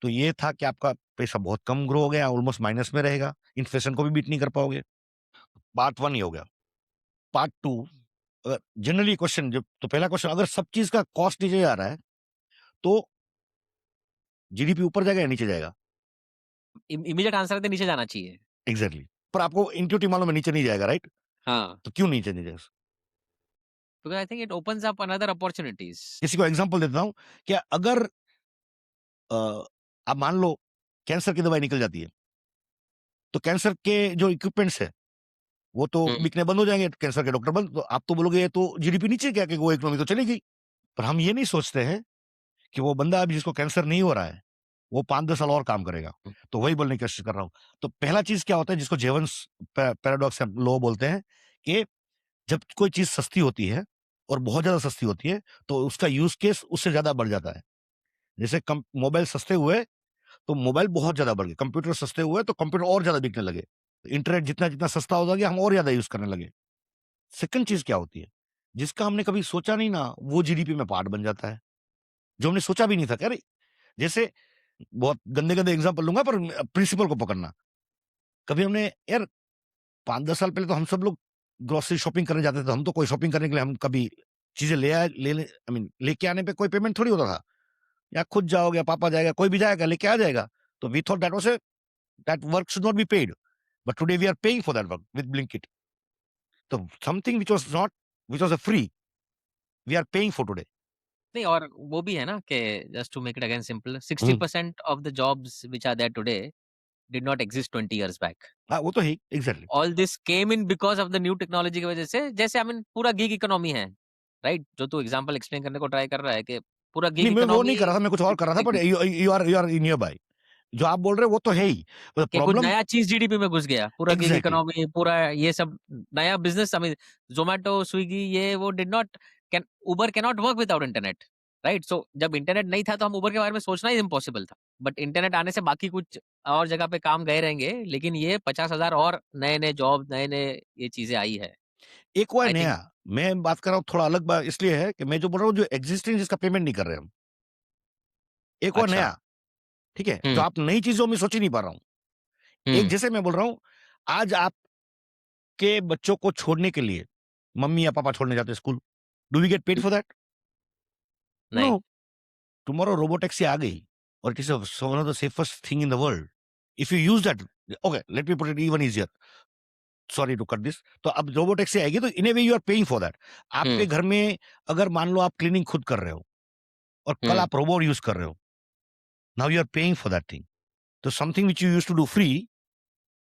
तो ये था कि आपका पैसा बहुत कम ग्रो हो गया, ऑलमोस्ट माइनस में रहेगा, इन्फ्लेशन को भी बीट नहीं कर पाओगे। पार्ट 1 ये हो गया। पार्ट 2, अगर जनरली क्वेश्चन, जब तो पहला क्वेश्चन, अगर सब चीज का कॉस्ट नीचे जा रहा है, तो जीडीपी ऊपर जाएगा या नीचे जाएगा? इमीडिएट आंसर है तो नीचे जाना चाहिए। एग्जैक्टली। पर आपको इंट्यूटिव मालूम है नीचे नहीं जाएगा, राइट? हाँ, तो क्यों नीचे नहीं जाएगा? Because I think it opens up another opportunities. किसी को एग्जांपल देता हूं कि अगर अ, आप मान लो कैंसर की दवाई निकल जाती है, तो कैंसर के जो इक्विपमेंट्स है वो तो हुँ। बिकने बंद हो जाएंगे, कैंसर के डॉक्टर बंद, तो आप तो बोलोगे ये तो जीडीपी नीचे क्या, कि वो इकोनॉमी तो चली गई। पर हम ये नहीं सोचते हैं कि वो बंदा अभी जिसको कैंसर नहीं हो रहा है, वो 5-10 साल और काम करेगा। तो वही बोलने की कोशिश कर रहा हूँ। तो पहला चीज़ क्या होता है जिसको जेवन्स पैराडॉक्स हम लोग बोलते हैं कि जब कोई चीज़ सस्ती होती है और बहुत ज़्यादा सस्ती होती है, तो उसका यूज़ केस उससे ज़्यादा बढ़ जाता है। जैसे कम मोबाइल सस्ते हुए, तो मोबाइल बहुत ज़्यादा बढ़ गए, कंप्यूटर सस्ते हुए, तो कंप्यूटर और ज़्यादा बिकने लगे। इंटरनेट जितना-जितना सस्ता होता गया, हम और ज़्यादा यूज़ करने लगे। सेकंड चीज़ क्या होती है, जिसका हमने कभी सोचा नहीं ना, वो जीडीपी में पार्ट बन जाता है, जो हमने सोचा भी नहीं था कि अरे! जैसे बहुत गंदे-गंदे एग्ज़ाम्पल लूँगा पर प्रिंसिपल को पकड़ना। कभी हमने यार 5-10 साल पहले तो हम सब लोग ग्रोसरी शॉपिंग करने जाते थे, हम तो कोई शॉपिंग करने के लिए हम कभी चीज़ें ले आए लेने आई मीन लेके आने पे कोई पेमेंट थोड़ी होता था। या खुद जाओगे, पापा जाएगा, कोई भी जाएगा, लेके आ जाएगा। तो we thought that was a that work should not be paid, but today we are paying for that work with Blinkit. तो something which was a free, we are paying for today. नहीं, और वो भी है ना कि just to make it again simple, हुँ। 60% of the jobs which are there today did not exist 20 years back. हाँ, वो तो है ही, exactly. All this came in because of the new technology की वजह से, जैसे आई मीन पूरा गिग इकोनॉमी है, राइट? जो तू एग्जांपल एक्सप्लेन करने को ट्राई कर रहा है कि पूरा गिग नहीं, मैं वो नहीं इकोनॉमी कर रहा था, मैं कुछ और कर रहा था, but you are near by. जो आप बोल रहे हो वो तो है ही, पर कि कुछ प्रॉब्लम नया चीज़ जीडीपी में घुस गया। पूरा गिग एग्ज़ैक्टली। इकोनॉमी, पूरा ये सब नया business, I mean Zomato, Swiggy, ये वो did not can Uber can not work without internet, right? So जब इंटरनेट नहीं था तो हम उबर के बारे में सोचना ही इम्पॉसिबल था। बट इंटरनेट आने से बाकी कुछ और जगह पे काम गए रहेंगे, लेकिन ये 50,000 और नए-नए जॉब, नए-नए ये चीज़ें आई है। एक हुआ है आई थिंक नया, मैं बात कर रहा हूँ थोड़ा अलग बा इसलिए है कि मैं जो बोल रहा हूँ जो एक्जिस्टिंग जिसका पेमेंट नहीं कर रहे हम। एक हुआ अच्छा। नया, ठीक है? जो हुँ, आप नई चीज़ों में सोच ही नहीं पा रहा हूँ। एक हुँ, जैसे मैं बोल रहा हूँ, आज आपके बच्चों को छोड़ने के लिए मम्मी या पापा छोड़ने जाते हैं school. Do we get paid hmm, for that? No. नहीं। टुमारो रोबोटैक्सी आ गई और it is one of the safest thing in the world. If you use that okay, let me put it even easier. Sorry to cut this. तो अब robotaxi आएगी तो in a way you are paying for that. आपके हुँ, घर में अगर मान लो आप क्लीनिंग खुद कर रहे हो और कल हुँ, आप रोबोट यूज़ कर रहे हो, now you are paying for that thing. तो something which you used to do free,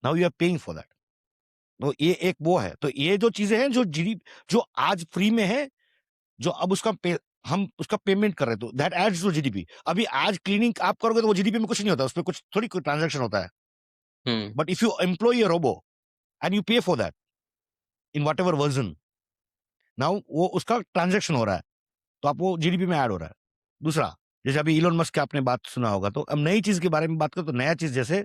now you are paying for that. तो ये एक वो है। तो ये जो चीज़ें हैं जो आज फ्री में है, जो अब हम उसका पेमेंट कर रहे हैं, तो दैट एड्स टू जीडीपी। अभी आज क्लीनिंग आप करोगे तो वो जीडीपी में कुछ नहीं होता, उसमें कुछ थोड़ी कोई ट्रांज़ैक्शन होता है। हुँ। But if you employ a robo and you pay for that in whatever version, now वो उसका ट्रांज़ैक्शन हो रहा है, तो आप वो जीडीपी में ऐड हो रहा है। दूसरा, जैसे अभी इलोन मस्क की आपने बात सुना होगा, तो अब नई चीज़ के बारे में बात करें तो नया चीज़ जैसे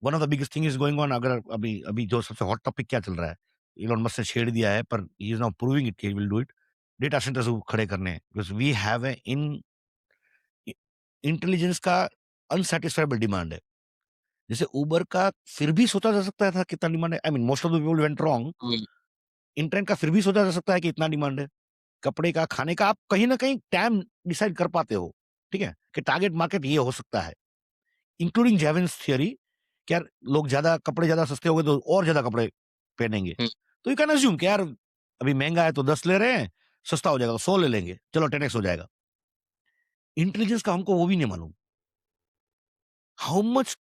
one of the biggest thing is going on. अगर अभी अभी जो सबसे हॉट टॉपिक क्या चल रहा है, इलोन मस्क ने छेड़ दिया है पर he is now proving it he will do it. Data centres वो खड़े करने हैं, बिकॉज़ वी हैव अ इन इ इंटेलिजेंस का अनसैटिस्फाइबल डिमांड है। जैसे उबर का फिर भी सोचा जा सकता था कितना डिमांड है, I mean most of the people went wrong. Hmm, internet का फिर भी सोचा जा सकता है कि इतना डिमांड है। कपड़े का, खाने का आप कहीं न कहीं टाइम डिसाइड कर पाते हो, ठीक है? कि टारगेट मार्केट ये हो सकता है। इंक्लूडिंग जेविन्स थियरी कि यार लोग ज़्यादा कपड़े ज़्यादा सस्ते हो गए तो और ज़्यादा कपड़े पहनेंगे। हुँ। तो यू कैन अस्यूम कि यार अभी महँगा है तो 10 ले रहे हैं, सस्ता हो जाएगा तो 100 ले लेंगे, चलो 10x हो जाएगा। इंटेलिजेंस का हमको वो भी नहीं मालूम। How much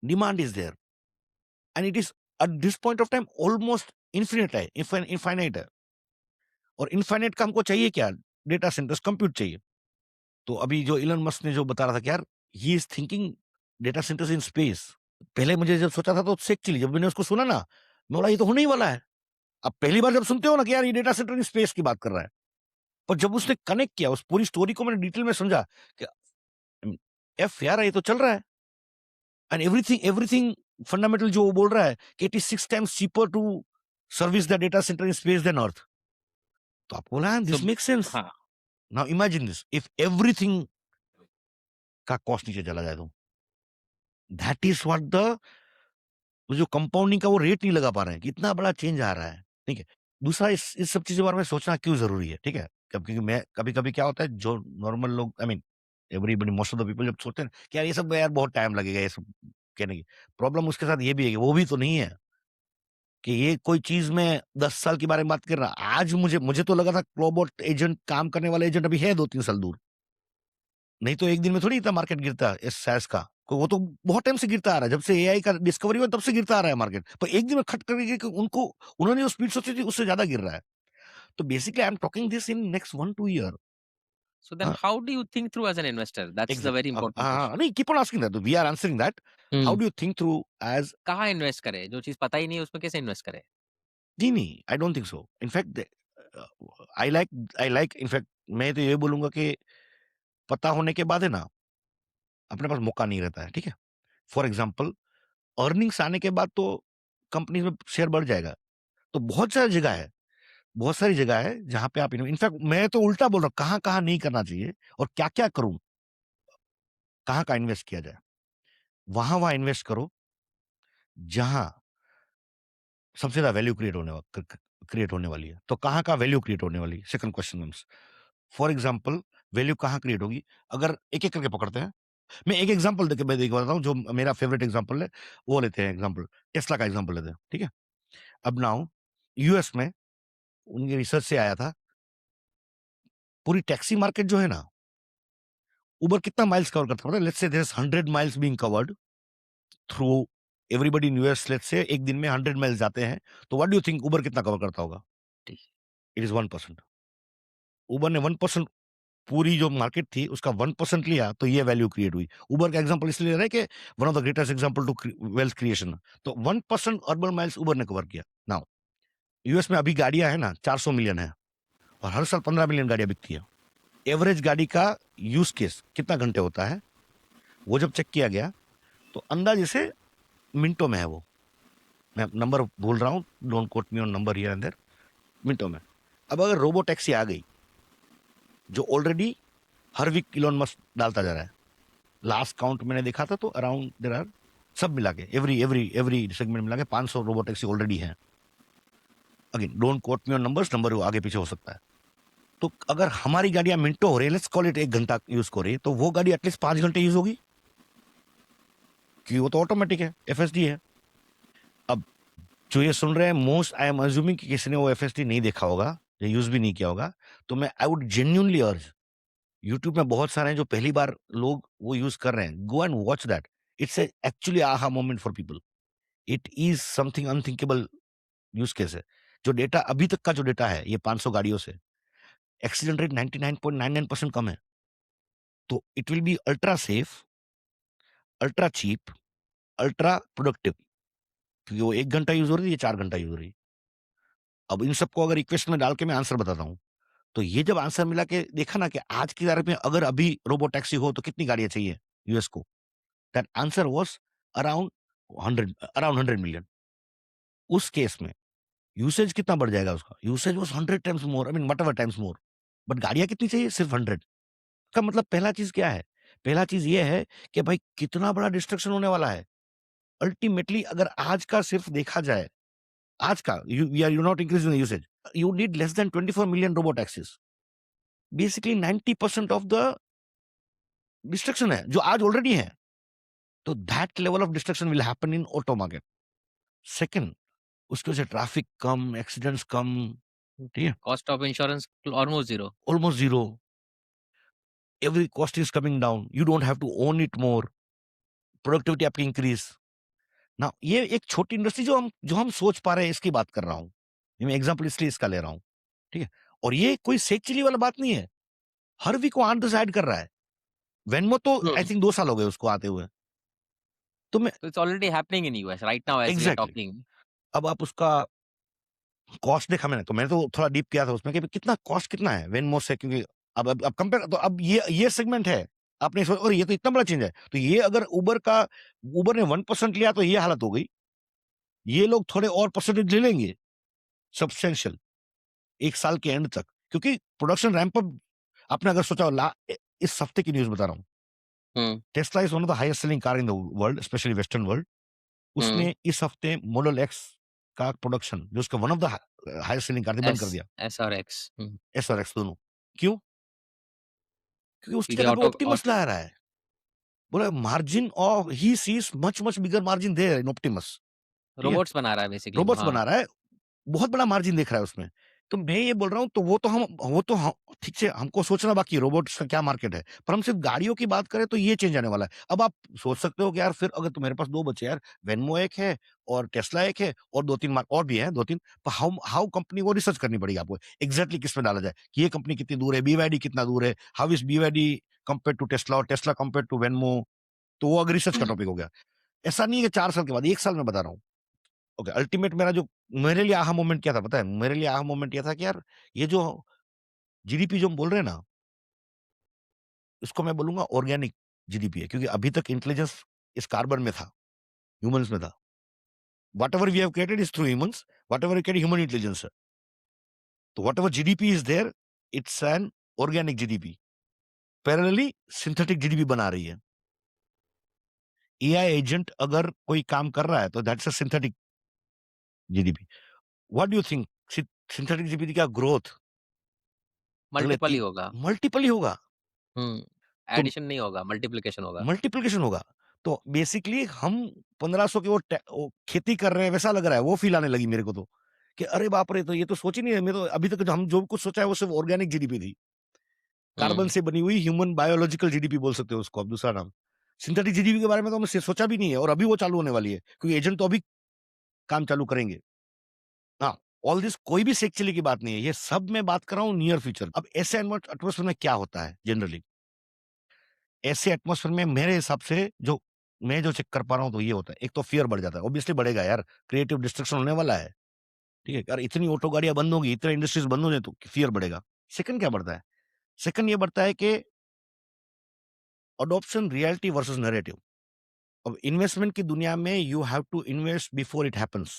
demand is there and it is at this point of time almost infinite है, इनफाइनाइट है। और इनफाइनाइट का हमको चाहिए क्या? डेटा सेंटर्स, कंप्यूट चाहिए। तो अभी जो इलोन मस्क ने जो बता रहा था कि यार he is thinking data centres in space. पहले मुझे जब सोचा था तो एक्चुअली जब मैंने उसको सुना ना, मैं बोला ये तो होने ही वाला है। अब पहली बार जब सुनते हो ना कि यार ये डेटा सेंटर इन स्पेस की बात कर रहा है। पर जब उसने कनेक्ट किया, उस पूरी स्टोरी को मैंने डिटेल में समझा कि एफ यार ये तो चल रहा है। एंड एवरीथिंग फंडामेंटल जो वो बोल रहा है कि it is 6 times cheaper to service the data centre in space than earth. तो आपको बोला तो दिस मेक्स सेंस। हाँ, now imagine this if everything का कॉस्ट नीचे चला जाए तो। दैट इज़ व्हाट द वो जो कंपाउंडिंग का वो रेट नहीं लगा पा रहे हैं कि इतना बड़ा चेंज आ रहा है, ठीक है? दूसरा इस सब चीज़ों के बारे में सोचना क्यों ज़रूरी है, ठीक है? कब क्योंकि मैं कभी-कभी क्या होता है जो नॉर्मल लोग I mean everybody most of the people जब सोचते हैं ना कि यार ये सब यार बहुत टाइम लगेगा ये सब कहने की। प्रॉब्लम उसके साथ ये भी है कि वो भी तो नहीं है कि ये कोई चीज़ मैं 10 साल के बारे में बात कर रहा। आज मुझे मुझे तो लगा था रोबोट एजेंट काम करने वाला एजेंट अभी है 2-3 साल दूर। नहीं तो एक दिन में थोड़ी इतना मार्केट गिरता है इस साइज़ का। वो तो बहुत टाइम से गिरता आ रहा है। जब से एआई का डिस्कवरी हुआ तब से गिरता आ रहा है मार्केट। पर एक दिन में खट करके कि उन्होंने जो स्पीड सोची थी उससे ज़्यादा गिर रहा है। तो basically I am talking this in next 1-2 year. So then हाँ, how do you think through as an investor? That's the very important question. नहीं, keep on asking that, we are answering that. How do you think through edge? कहाँ invest करें? जो चीज़ पता ही नहीं है उसमें कैसे इन्वेस्ट करें? नहीं, I don't think so. In fact I like in fact मैं तो ये बोलूंगा कि पता होने के बाद है ना, अपने पास मौका नहीं रहता है, ठीक है? फॉर एग्जाम्पल, अर्निंग्स आने के बाद तो कंपनी में शेयर बढ़ जाएगा। तो बहुत सारी जगह है जहां पे आप इनफैक्ट मैं तो उल्टा बोल रहा हूँ, कहाँ कहाँ नहीं करना चाहिए और क्या क्या करूं, कहाँ का इन्वेस्ट किया जाए। वहां वहां इन्वेस्ट करो जहां सबसे ज्यादा वैल्यू क्रिएट होने वाली है। तो कहाँ का वैल्यू क्रिएट होने वाली है, second question. For example, value कहाँ क्रिएट होगी? अगर एक एक करके पकड़ते हैं, मैं एक एग्जाम्पल देके मैं देखा बताता हूँ जो मेरा फेवरेट एग्जाम्पल है, वो लेते हैं एग्जाम्पल, टेस्ला का एग्जाम्पल लेते हैं, ठीक है? अब नाउ यूएस में उनके रिसर्च से आया था, पूरी टैक्सी मार्केट जो है ना, उबर कितना माइल्स कवर करता है? Let's say there is 100 miles being covered through everybody in US. Let's say एक दिन में 100 माइल्स जाते हैं, तो what do you think Uber कितना कवर करता होगा? ठीक। It is 1%। उबर ने 1% पूरी जो मार्केट थी उसका 1% लिया, तो ये वैल्यू क्रिएट हुई। उबर का एग्जांपल इसलिए ले रहे हैं कि one of the greatest example to wealth creation. तो 1% अर्बन माइल्स उबर ने कवर किया। नाउ यूएस में अभी गाड़ियां है ना 400 मिलियन है, और हर साल 15 मिलियन गाड़ियां बिकती है। एवरेज गाड़ी का यूज केस कितना घंटे होता है, वो जब चेक किया गया तो अंदाजे से मिनटों में है वो। मैं नंबर भूल रहा हूँ, don't quote me on number here and there, मिनटों में। अब अगर रोबो टैक्सी आ गई, जो ऑलरेडी हर वीक इलोन मस्क डालता जा रहा है, लास्ट काउंट मैंने देखा था तो अराउंड देयर आर, सब मिला के एवरी सेगमेंट मिला के 500 रोबो टैक्सी ऑलरेडी हैं। Again don't quote me on numbers, number आगे पीछे हो सकता है। तो अगर हमारी गाड़ियां मिनटों हो रही है, लेट्स कॉल इट 1 घंटा यूज हो रही है, तो वो गाड़ी एटलीस्ट 5 घंटे यूज होगी, क्योंकि वो तो ऑटोमेटिक है, एफएसडी है। अब जो ये सुन रहे हैं, मोस्ट आई एम अज्यूमिंग कि किसी ने वो एफएसडी नहीं देखा होगा या यूज भी नहीं किया होगा, तो मैं आई वुड जेन्युइनली अर्ज, यूट्यूब में बहुत सारे हैं जो पहली बार लोग वो यूज कर रहे हैं, go and watch that. It's actually aha moment for people. It is something unthinkable use case है। जो डेटा अभी तक का जो डेटा है ये 500 गाड़ियों से, एक्सीडेंट रेट 99.99% कम है। तो it will be ultra safe, ultra cheap, ultra productive, क्योंकि वो 1 घंटा यूज हो रही है, ये 4 घंटा यूज हो रही है। अब इन सबको अगर इक्वेशन में डाल के मैं आंसर बताता हूँ, तो ये जब आंसर मिला के देखा ना कि आज की तारीख में अगर अभी रोबो टैक्सी हो तो कितनी गाड़ियां चाहिए यूएस को, that answer was around 100 million. उस केस में यूसेज कितना बढ़ जाएगा उसका? Usage was 100 times more, I mean whatever times more, but गाड़ियां कितनी चाहिए? सिर्फ 100। का मतलब पहला चीज क्या है? पहला चीज ये है कि भाई कितना बड़ा डिस्ट्रक्शन होने वाला है। अल्टीमेटली अगर आज का सिर्फ देखा जाए, आज का you not increasing usage, you need less than 24 million robo taxis. Basically 90% of the destruction है जो आज ऑलरेडी है। तो that level of destruction will happen in auto market. Second, उसकी वजह से ट्रैफिक कम, एक्सीडेंट्स कम, ठीक है, cost of insurance almost zero. Almost zero. Every cost is coming down, you don't have to own it more, productivity आपकी increase ना। ये एक छोटी इंडस्ट्री जो हम सोच पा रहे हैं, इसकी बात कर रहा हूँ। ये मैं एग्जांपल इसलिए इसका ले रहा हूँ, ठीक है। और ये कोई सेक चिली वाला बात नहीं है, हर वीक वो 8-10 ऐड कर रहा है। वेनमो तो आई थिंक 2 साल हो गए उसको आते हुए। तो मैं So it's already happening in US right now as we are exactly talking. अब आप उसका कॉस्ट देखा मैंने, तो मैंने तो थोड़ा डीप किया था उसमें कि कितना कॉस्ट कितना है वेनमो से, क्योंकि अब कंपेयर, तो अब ये सेगमेंट है, आपने सोचा और ये तो इतना बड़ा चेंज है। तो ये अगर उबर ने 1% लिया तो ये हालत हो गई। ये लोग थोड़े और परसेंटेज ले लेंगे सब्सटेंशियल 1 साल के एंड तक, क्योंकि प्रोडक्शन रैंप अप। आपने अगर सोचा इस हफ्ते की न्यूज बता रहा हूँ, Tesla is one of the highest selling car in the world, specially western world. उसने इस हफ्ते मॉडल एक्स का प्रोडक्शन, जो उसका one of the highest selling car थी, बंद कर दिया। S और X. एस और एक्स दोनों। क्यों? क्योंकि उसकी क्योंकि जगह पे ऑटो ऑप्टिमस ला रहा है। बोला margin of he sees much bigger margin there in Optimus. Robots बना रहा है बेसिकली वो। रोबोट्स हाँ. बना रहा है, बहुत बड़ा मार्जिन देख रहा है उसमें। तो मैं ये बोल रहा हूँ, तो वो तो हम ठीक से हमको सोचना बाकी है रोबोट्स का क्या मार्केट है। पर हम सिर्फ गाड़ियों की बात करें तो ये चेंज आने वाला है। अब आप सोच सकते हो कि यार फिर अगर तो मेरे पास 2 बचे यार, वेन्मो एक है और टेस्ला एक है और 2-3 और भी हैं 2-3, पर हाउ हाउ कंपनी वो रिसर्च करनी पड़ेगी आपको। एग्ज़ैक्टली किसमें डाला जाए, कि ये कंपनी कितनी दूर है, बीवाईडी कितना दूर है, how is BYD compared to Tesla और टेस्ला कंपेयर्ड टू वेन्मो, तो वो अगर रिसर्च का टॉपिक हो गया। ऐसा नहीं है कि 4 साल के बाद, 1 साल में बता रहा हूँ। ओके, अल्टीमेट मेरा जो मेरे लिए आहा मोमेंट क्या था पता है? मेरे लिए आहा मोमेंट ये था कि यार ये जो जीडीपी जो हम बोल रहे हैं ना, इसको मैं बोलूँगा ऑर्गेनिक जीडीपी है, क्योंकि अभी तक इंटेलिजेंस इस कार्बन में था, ह्यूमन्स में था। Whatever we have created is through humans, whatever we created human intelligence है। तो whatever GDP is there, it's an organic GDP. Parallelly synthetic GDP बना रही है। एआई एजेंट अगर कोई काम कर रहा है तो that's a synthetic GDP. What do you think? Synthetic GDP का ग्रोथ अगले मल्टीपल ही ती होगा। मल्टीपल ही होगा। हुँ, तो एडिशन नहीं होगा, मल्टिप्लिकेशन होगा। मल्टीप्लिकेशन होगा। तो बेसिकली हम 1500 की वो खेती कर रहे हैं वैसा लग रहा है, वो फ़ील आने लगी मेरे को तो, कि अरे बाप रे! तो ये तो सोच ही नहीं है, मैं तो अभी तक हम जो कुछ सोचा है वो सिर्फ़ ऑर्गेनिक जीडीपी थी। कार्बन हुँ, से बनी हुई ह्यूमन बायोलॉजिकल जीडीपी बोल सकते हो उसको आप, दूसरा नाम। सिंथेटिक जीडीपी के बारे में तो हमने सोचा भी नहीं है और अभी वो चालू होने वाली है, क्योंकि एजेंट तो अभी काम चालू करेंगे। हाँ, ऑल दिस कोई भी सेक्चुअली की बात नहीं है, ये सब मैं बात कर रहा हूँ नियर फ्यूचर। अब ऐसे एटमॉस्फेयर में क्या होता है जनरली? ऐसे एटमॉस्फेयर में मेरे हिसाब से जो मैं जो चेक कर पा रहा हूँ तो ये होता है। एक तो फ़ियर बढ़ जाता है, ऑब्वियसली बढ़ेगा यार, क्रिएटिव डिस्ट्रक्शन होने वाला है, ठीक है? यार इतनी ऑटो गाड़ियाँ बंद होंगी, इतने इंडस्ट्रीज़ बंद हो जाए तो फ़ियर बढ़ेगा। सेकंड क्या बढ़ता है? सेकंड ये बढ़ता है कि अडॉप्शन रियलिटी वर्सेस नैरेटिव। अब इन्वेस्टमेंट की दुनिया में you have to invest before it happens.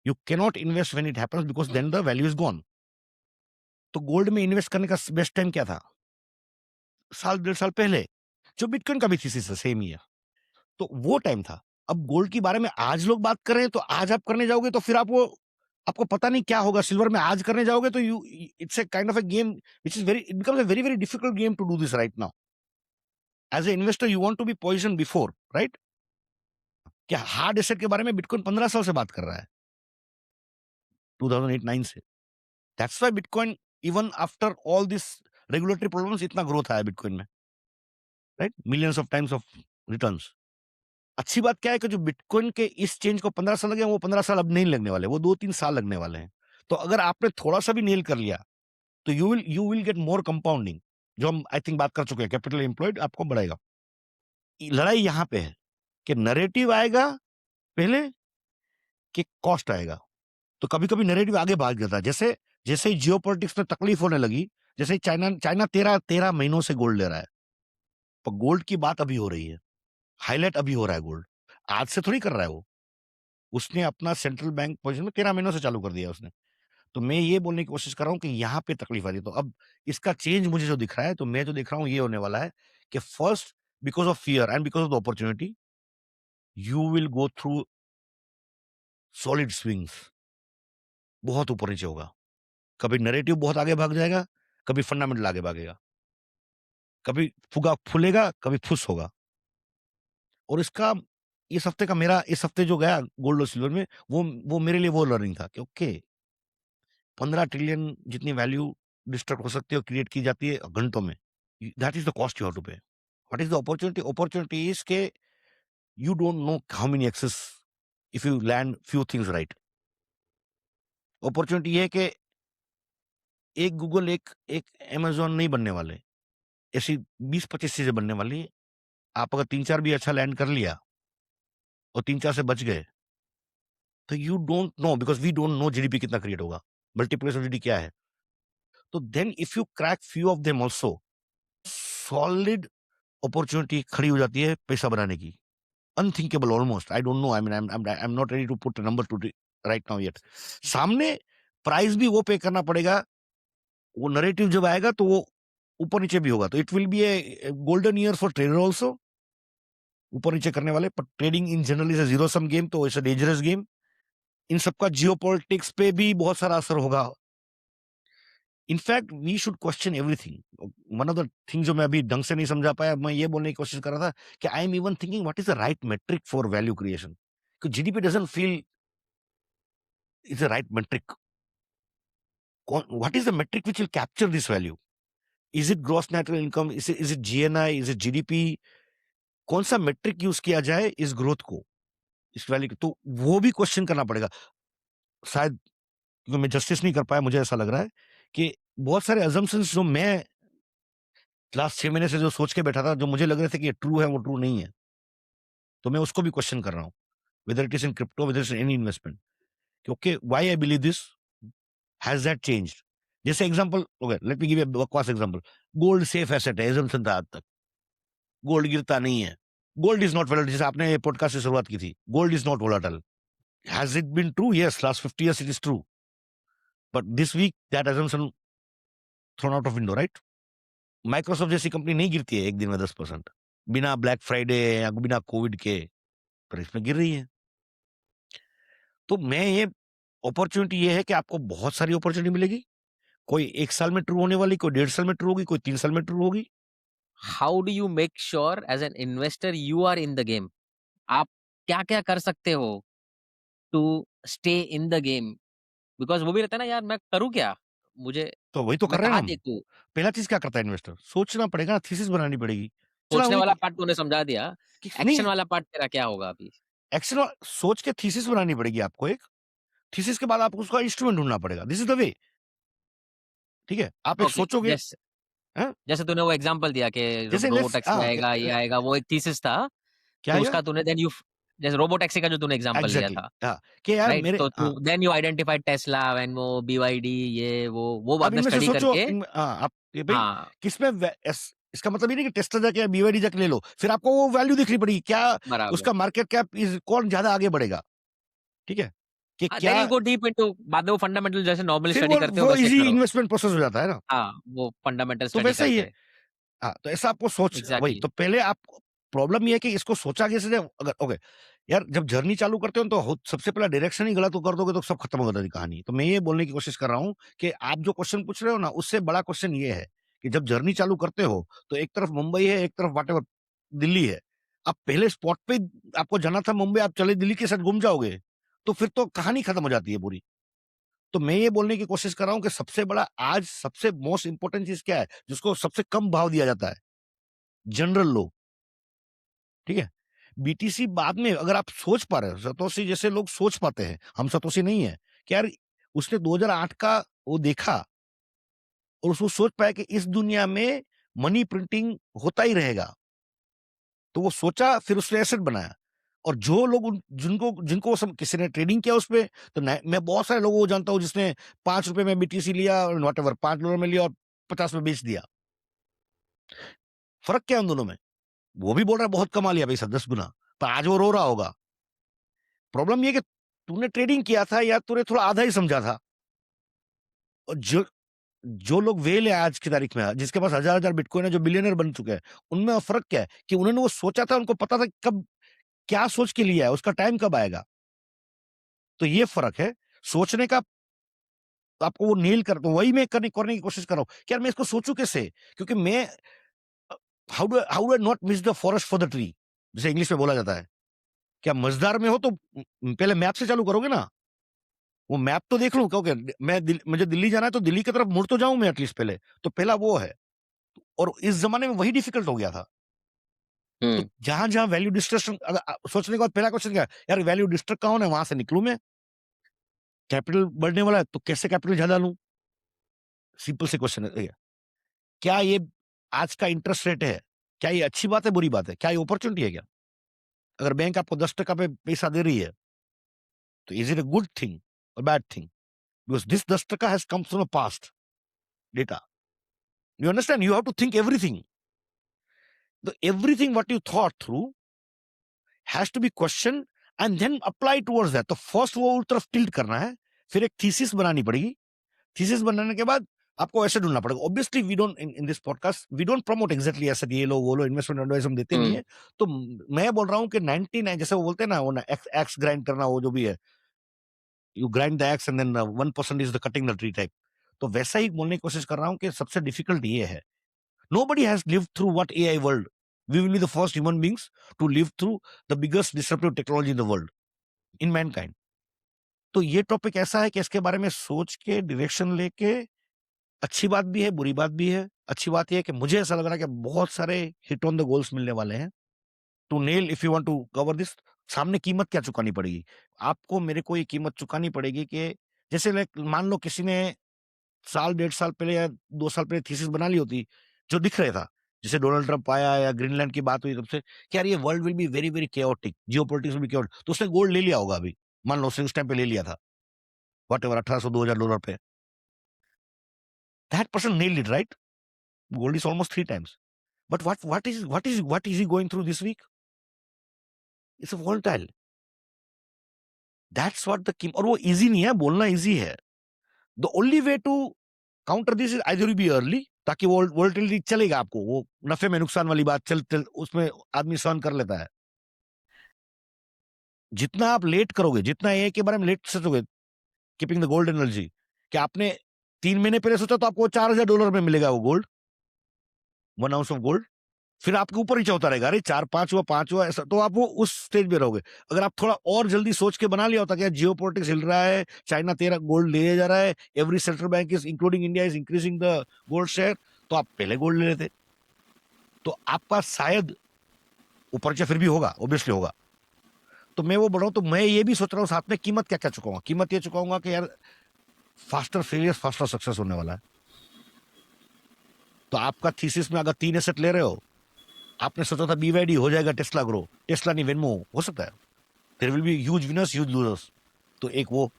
You can not invest when it happens because then the value is gone. तो गोल्ड में इन्वेस्ट करने का बेस्ट टाइम क्या था? साल डेढ़ साल पहले, जो बिटकॉइन का भी थीसिस है सेम ही है। तो वो टाइम था। अब गोल्ड के बारे में आज लोग बात कर रहे हैं, तो आज आप करने जाओगे तो फिर आपको पता नहीं क्या होगा। सिल्वर में आज करने जाओगे तो you it's a kind of a game which is very it becomes a very, very difficult game to do this right now. As a investor you want to be positioned before, right? क्या hard asset के बारे में bitcoin 15 साल से बात कर रहा है, 2008-9 से। That's why bitcoin even after all this regulatory problems इतना ग्रोथ आया बिटकॉइन में, right? Millions of times of returns. अच्छी बात क्या है कि जो बिटकॉइन के इस चेंज को 15 साल लगे, वो 15 साल अब नहीं लगने वाले, वो 2-3 साल लगने वाले हैं। तो अगर आपने थोड़ा-सा भी नेल कर लिया, तो you will get more compounding, जो हम आई थिंक बात कर चुके हैं, कैपिटल एम्प्लॉयड आपको बढ़ाएगा। लड़ाई यहाँ पे है कि नैरेटिव आएगा पहले कि कॉस्ट आएगा। तो कभी-कभी नैरेटिव आगे भाग जाता है। जैसे जैसे ही जियोपॉलिटिक्स में तकलीफ होने लगी, जैसे ही चाइना चाइना 13 महीनों से गोल्ड ले रहा है, पर गोल्ड की बात अभी हो रही है, हाइलाइट अभी हो रहा है गोल्ड। आज से थोड़ी कर रहा है वो। उसने अपना सेंट्रल बैंक पोज़ीशन में 13 महीनों से चालू कर दिया उसने। तो मैं ये बोलने की कोशिश कर रहा हूँ कि यहाँ पे तकलीफ आ रही है। तो अब इसका चेंज मुझे जो दिख रहा है, तो मैं जो देख रहा हूँ ये होने वाला है कि first because of fear and because of the opportunity, you will go through solid swings, बहुत ऊपर-नीचे होगा। कभी नैरेटिव बहुत आगे भाग जाएगा, कभी फंडामेंटल आगे भागेगा। कभी फुगा फूलेगा, कभी फुस होगा। और इसका इस हफ्ते जो गया गोल्ड और सिल्वर में, वो मेरे लिए वो लर्निंग था कि ओके, 15 ट्रिलियन जितनी वैल्यू डिस्ट्रक्ट हो सकती है और क्रिएट की जाती है घंटों में। That is the cost you have to pay. What is the opportunity? Opportunity is के you don't know how many access if you land few things right. Opportunity ये है कि एक गूगल, एक एक अमेज़न नहीं बनने वाले। ऐसी 20-25 चीज़ें बनने वाली हैं। आप अगर 3-4 भी अच्छा लैंड कर लिया और 3-4 से बच गए, तो you don't know because we don't know GDP कितना क्रिएट होगा। मल्टीप्लिकेशन ऑफ जीडीपी क्या है? तो then if you crack few of them also, solid opportunity खड़ी हो जाती है पैसा बनाने की। Unthinkable almost, I don't know, I mean I am not ready to put a number to it right now yet. सामने प्राइस भी वो पे करना पड़ेगा, वो नैरेटिव जब आएगा तो वो ऊपर-नीचे भी होगा। तो it will be a golden year for trader also, ऊपर-नीचे करने वाले। पर trading in general is a zero sum game, तो इट्स अ डेंजरस गेम। इन सबका जियोपॉलिटिक्स पे भी बहुत सारा असर होगा। In fact we should question everything. One of the thing जो मैं अभी ढंग से नहीं समझा पाया, मैं ये बोलने की कोशिश कर रहा था कि I am even thinking what is the right metric for value creation? GDP doesn't feel is the right metric. what is the metric which will capture this value? Is it gross natural income? Is it GNI? Is it GDP? कौन सा metric use किया जाए इस growth को, इस value को? तो वो भी क्वेश्चन करना पड़ेगा शायद, क्योंकि मैं जस्टिस नहीं कर पाया, मुझे ऐसा लग रहा है कि बहुत सारे अजम्पशंस जो मैं लास्ट 6 महीने से जो सोच के बैठा था, जो मुझे लग रहे थे कि ये ट्रू है, वो ट्रू नहीं है। तो मैं उसको भी क्वेश्चन कर रहा हूँ, whether it is in crypto, whether it's in any investment. क्योंकि why I believe this, has that changed? जैसे example, okay let me give a बकवास एग्जांपल। गोल्ड सेफ एसेट है, assumption था आज तक। गोल्ड गिरता नहीं है। गोल्ड इज नॉट वोलेटाइल, जैसे आपने ये पॉडकास्ट से शुरुआत की थी, gold is not volatile. Has it been true? Yes, last 50 years it is true. But this week that assumption thrown out of window, right? Microsoft जैसी कंपनी नहीं गिरती है एक दिन में 10%, बिना ब्लैक फ्राइडे या बिना कोविड के, पर इसमें गिर रही है। तो मैं ये अपॉर्चुनिटी ये है कि आपको बहुत सारी अपॉर्चुनिटी मिलेगी। कोई 1 साल में ट्रू होने वाली, कोई 1.5 साल में ट्रू होगी, कोई 3 साल में ट्रू होगी। How do you make sure as an investor you are in the game? आप क्या-क्या कर सकते हो to stay in the game? Because वो भी रहता है ना यार, मैं करूँ क्या? मुझे तो वही तो कर मैं रहे हैं कहाँ हम। देखूँ? पहला चीज क्या करता है इन्वेस्टर? सोचना पड़ेगा, थीसिस बनानी पड़ेगी। चला सोचने वही वाला पार्ट तूने समझा दिया। नहीं, एक्शन वाला पार्ट तेरा क्या होगा अभी? एक्शन सोच के थीसिस बनानी पड़ेगी आपको एक। थीसिस के बाद आपको उसका इंस्ट्रूमेंट ढूंढना पड़ेगा। This is the way. ठीक है, आप एक ओके, सोचोगे। हैं? जैसे तूने वो एग्जांपल दिया कि जैसे रोबो लेट्स टैक्सी आएगा, ये आएगा, वो एक थीसिस था। क्या तो आएगा उसका तूने देन यू जैसे रोबो टैक्सी का जो तूने एग्जांपल लिया एग्जैक्टली, था, हाँ, कि यार राइट? मेरे, तो हाँ, तू then you identified Tesla, Venmo, BYD, ये वो बाद अब में इनमें से स्टडी सोचो, करके। हाँ, आप ये भाई हाँ, किसमें इसका मतलब ये नहीं कि टेस्ला जाके या बीवाईडी जाके ले लो, फिर आपको वो वैल्यू दिखनी पड़ेगी क्या, बराबर। उसका मार्केट कैप इज कौन ज्यादा आगे बढ़ेगा। ठीक है, कि हाँ, क्या, then you go deep into, बाद में वो फंडामेंटल जैसे नॉर्मल फिर स्टडी वो करते हो वो वैसे इजी करो। इन्वेस्टमेंट प्रोसेस हो जाता है ना। हाँ, वो फंडामेंटल तो स्टडी वैसा ही है। करके। हाँ, तो ऐसा आपको सोच वही एग्ज़ैक्टली। तो पहले आप, प्रॉब्लम ये है कि इसको सोचा कैसे जाए। अगर ओके यार, जब जर्नी चालू करते हो तो सबसे पहला डायरेक्शन ही गलत कर दोगे तो सब खत्म हो जाती कहानी। तो मैं ये बोलने की कोशिश कर रहा हूँ कि आप जो क्वेश्चन पूछ रहे हो ना, उससे बड़ा क्वेश्चन ये है कि जब जर्नी चालू करते हो तो एक तरफ मुंबई है, एक तरफ वाटेवर दिल्ली है। अब पहले स्पॉट पे आपको जाना था मुंबई, आप चले दिल्ली के साथ घूम जाओगे तो फिर तो कहानी खत्म हो जाती है पूरी। तो मैं ये बोलने की कोशिश कर रहा हूँ कि सबसे बड़ा आज सबसे मोस्ट इंपॉर्टेंट चीज क्या है, जिसको सबसे कम भाव दिया जाता है, जनरल लोग। ठीक है, बीटीसी बाद में अगर आप सोच पा रहे हो, सतोशी जैसे लोग सोच पाते हैं, हम सतोशी नहीं है कि यार उसने 2008 का वो देखा और उसको सोच पाया कि इस दुनिया में मनी प्रिंटिंग होता ही रहेगा, तो वो सोचा, फिर उसने एसेट बनाया। और जो लोग जिनको किसी ने ट्रेडिंग किया उस पे, तो मैं बहुत सारे लोगों को जानता हूँ जिसने ₹5 में बीटीसी लिया, वॉट एवर $5 में लिया और 50 में बेच दिया। फर्क क्या है उन दोनों में? वो भी बोल रहा है बहुत कमा लिया पैसा 10 गुना, पर आज वो रो रहा होगा। प्रॉब्लम ये कि तूने ट्रेडिंग किया था या तूने थोड़ा आधा ही समझा था। और जो जो लोग वेल है आज की तारीख में, जिसके पास हजार बिटकॉइन है, जो बिलियनर बन चुके हैं, उनमें फर्क क्या है कि उन्होंने वो सोचा था, उनको पता था कब क्या सोच के लिया है, उसका टाइम कब आएगा। तो ये फर्क है सोचने का। आपको वो नील कर, तो वही मैं करने की कोशिश कर रहा हूँ कि यार मैं इसको सोचूं कैसे, क्योंकि मैं how do I not miss the forest for the tree, जैसे इंग्लिश में बोला जाता है। क्या मजेदार में हो तो पहले मैप से चालू करोगे ना, वो मैप तो देख लूं क्योंकि मुझे दिल्ली जाना है तो दिल्ली की तरफ मुड़ तो जाऊं मैं एटलीस्ट पहले। तो पहला वो है, और इस जमाने में वही डिफिकल्ट हो गया था। तो हुँ। जहां जहां वैल्यू डिस्ट्रक्शन, सोचने के बाद पहला क्वेश्चन क्या है, यार वैल्यू डिस्ट्रक्ट कौन है, वहां से निकलूं मैं। कैपिटल बढ़ने वाला है तो कैसे कैपिटल ज्यादा लूं, सिंपल से क्वेश्चन है ये। क्या ये आज का इंटरेस्ट रेट है, क्या ये अच्छी बात है, बुरी बात है, क्या ये अपॉर्चुनिटी है क्या? अगर बैंक आपको 10% पे पैसा दे रही है तो is it a good thing और bad thing? Because this 10% has come from past data. You understand? You have to think everything. Everything what you thought through has to be questioned and then apply towards that. तो first वो उस तरफ tilt करना है, फिर एक thesis बनानी पड़ेगी। थीसिस बनाने के बाद आपको ऐसे ढूंढना पड़ेगा। Obviously we don't in this podcast we don't promote exactly ऐसे ये लो वो लो, इन्वेस्टमेंट एडवाइस हम देते नहीं हुँ। है। तो मैं बोल रहा हूँ कि 99 जैसे वो बोलते हैं ना, वो ना एक्स ग्राइंड करना, वो जो भी है, you grind the axe and then 1% is the cutting the tree type. तो वैसा ही बोलने की कोशिश कर रहा हूँ कि सबसे डिफिकल्ट ये है, nobody has lived through what AI world. We will be the first human beings to live through the biggest disruptive technology in the world, in mankind. तो ये टॉपिक ऐसा है कि इसके बारे में सोच के डायरेक्शन लेके अच्छी बात भी है, बुरी बात भी है। अच्छी बात ये है कि मुझे ऐसा लग रहा है कि बहुत सारे हिट ऑन द गोल्स मिलने वाले हैं। To nail if you want to cover this, सामने कीमत क्या चुकानी पड़ेगी? आपको मेरे को ये कीमत चुकानी पड़ेगी कि जैसे लाइक मान लो किसी ने साल, 1.5 साल पहले या 2 साल पहले थीसिस बना ली होती, जो दिख रहा था। जैसे डोनाल्ड ट्रम्प आया या ग्रीनलैंड की बात हुई तब से कि यार ये world will be very, very chaotic, geopolitics will be chaotic, तो उसने गोल्ड ले लिया होगा अभी। मान लो उसने उस टाइम पे ले लिया था, व्हाटएवर $1800-2000 पे। That person nailed it, right? Gold is almost 3 times. But what is he going through this week? It's a volatile. That's what the और वो easy नहीं है, बोलना easy है. The only way to counter this is either you be early, ताकि वो volatility चलेगा आपको, वो नफे में नुकसान वाली बात चल उसमें आदमी सहन कर लेता है। जितना आप लेट करोगे, जितना ये के बारे में लेट सोचोगे, कीपिंग द गोल्ड एनर्जी, कि आपने 3 महीने पहले सोचा तो आपको $4000 में मिलेगा वो गोल्ड, 1 ounce ऑफ गोल्ड। फिर आपके ऊपर ही चौथा रहेगा, अरे 4-5 हुआ, 5 हुआ, ऐसा तो आप वो उस स्टेज पे रहोगे। अगर आप थोड़ा और जल्दी सोच के बना लिया होता कि जियोपॉलिटिक्स हिल रहा है, चाइना तेरा गोल्ड ले जा रहा है, every central bank is including India is increasing the gold share, तो आप पहले गोल्ड ले लेते। तो आपका शायद ऊपर से फिर भी होगा, ऑब्वियसली होगा। तो मैं वो बोल रहा हूँ, तो मैं ये भी सोच रहा हूँ साथ में कीमत क्या क्या चुकाऊंगा। कीमत ये चुकाऊंगा कि यार फास्टर फेलियर फास्टर सक्सेस होने वाला है। तो आपका थीसिस में अगर 3 एसेट ले रहे हो, आपने सोचा था BYD हो जाएगा टेस्ला ग्रो, टेस्ला नहीं वेनमो हो सकता है। There will be huge winners, huge losers. तो एक वो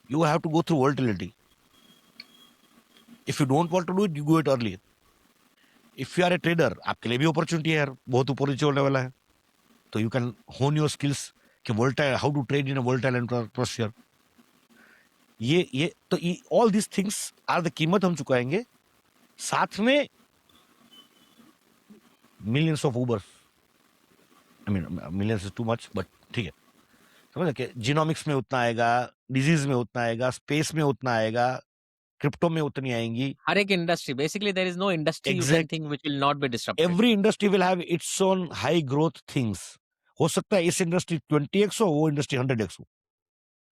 you have to go through volatility. If you don't want to do it, you go it early. If you are a trader, आपके लिए भी अपॉर्चुनिटी है यार, बहुत ऊपर नीचे होने वाला है। तो you can hone your skills कि volatile, how to trade in a volatile atmosphere. ये तो all this things are the कीमत हम चुकाएंगे। साथ में millions of Ubers, I mean millions is too much, but ठीक है, समझ के जीनोमिक्स में उतना आएगा, डिजीज में उतना आएगा, स्पेस में उतना आएगा, क्रिप्टो में उतनी आएंगी। हर एक industry, basically there is no industry you can think which will not be disrupted. Every industry will have its own high growth things. हो सकता है इस इंडस्ट्री 20x हो, वो इंडस्ट्री 100x हो।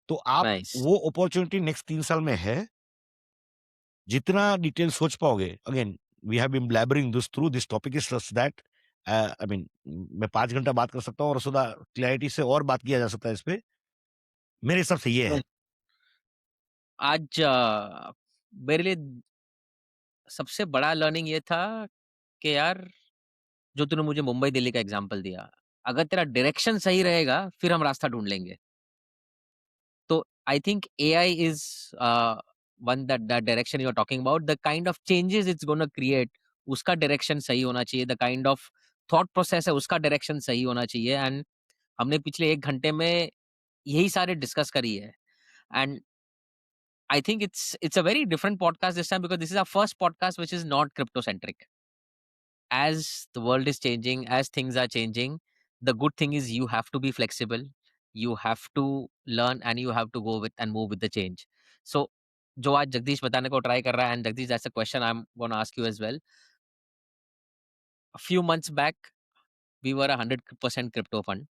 तो आप नाइस। वो अपॉर्चुनिटी नेक्स्ट 3 साल में है। जितना डिटेल सोच पाओगे, again we have been blabbering this through, this topic is such that I mean मैं 5 घंटा बात कर सकता हूँ और सुधा क्लैरिटी से और बात किया जा सकता है इस पे। मेरे हिसाब से ये है। आज मेरे लिए सबसे बड़ा लर्निंग ये था कि यार, जो तूने मुझे मुंबई दिल्ली का एग्जांपल दिया, अगर तेरा डायरेक्शन सही रहेगा फिर हम रास्ता ढूंढ लेंगे। तो I think AI is one that direction you are talking about, the kind of changes it's gonna create, उसका डायरेक्शन सही होना चाहिए। The kind of thought process है उसका डायरेक्शन सही होना चाहिए। एंड हमने पिछले 1 घंटे में यही सारे डिस्कस करी है। And I think it's a very different podcast this time because this is our first podcast which is not crypto centric. As the world is changing, as things are changing, the good thing is you have to be flexible, you have to learn and you have to go with and move with the change. So जो आज जगदीश बताने को try कर रहा है, and Jagdish, that's a question I'm going to ask you as well. A few months back we were 100% crypto fund.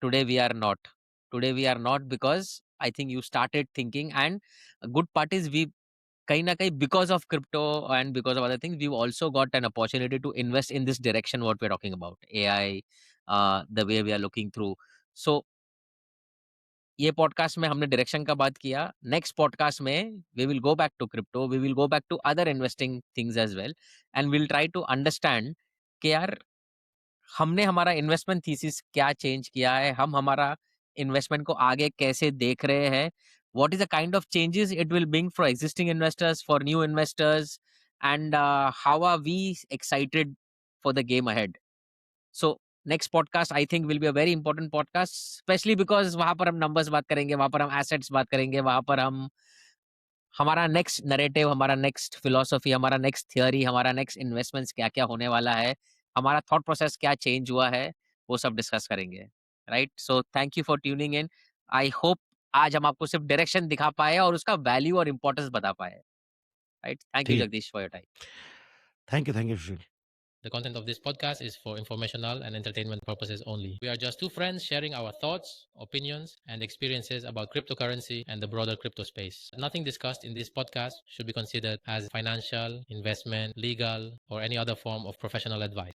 Today we are not. Today we are not because I think you started thinking, and a good part is we kahin na kahin, because of crypto and because of other things, we've also got an opportunity to invest in this direction what we're talking about, AI, the way we are looking through. So ये podcast में हमने direction का बात किया। Next podcast में we will go back to crypto, we will go back to other investing things as well, and will try to understand कि यार हमने हमारा इन्वेस्टमेंट थीसिस क्या चेंज किया है, हम हमारा इन्वेस्टमेंट को आगे कैसे देख रहे हैं, what is the kind of changes it will bring for existing investors, for new investors, and how are we excited for the game ahead. So next podcast I think will be a very important podcast, especially because वहां पर हम numbers बात करेंगे, वहां पर हम assets बात करेंगे, वहां पर हम हमारा नेक्स्ट नैरेटिव, हमारा नेक्स्ट फिलॉसफी, हमारा नेक्स्ट थियरी, हमारा नेक्स्ट इन्वेस्टमेंट्स क्या-क्या होने वाला है, हमारा थॉट प्रोसेस क्या चेंज हुआ है, वो सब डिस्कस करेंगे, right? So thank you for tuning in. I hope आज हम आपको सिर्फ डायरेक्शन दिखा पाए और उसका वैल्यू और इंपॉर्टेंस बता पाए, राइट? थैंक यू ठीक है। Jagdish for your time. Thank you Sushil. The content of this podcast is for informational and entertainment purposes only. We are just two friends sharing our thoughts, opinions, and experiences about cryptocurrency and the broader crypto space. Nothing discussed in this podcast should be considered as financial, investment, legal, or any other form of professional advice.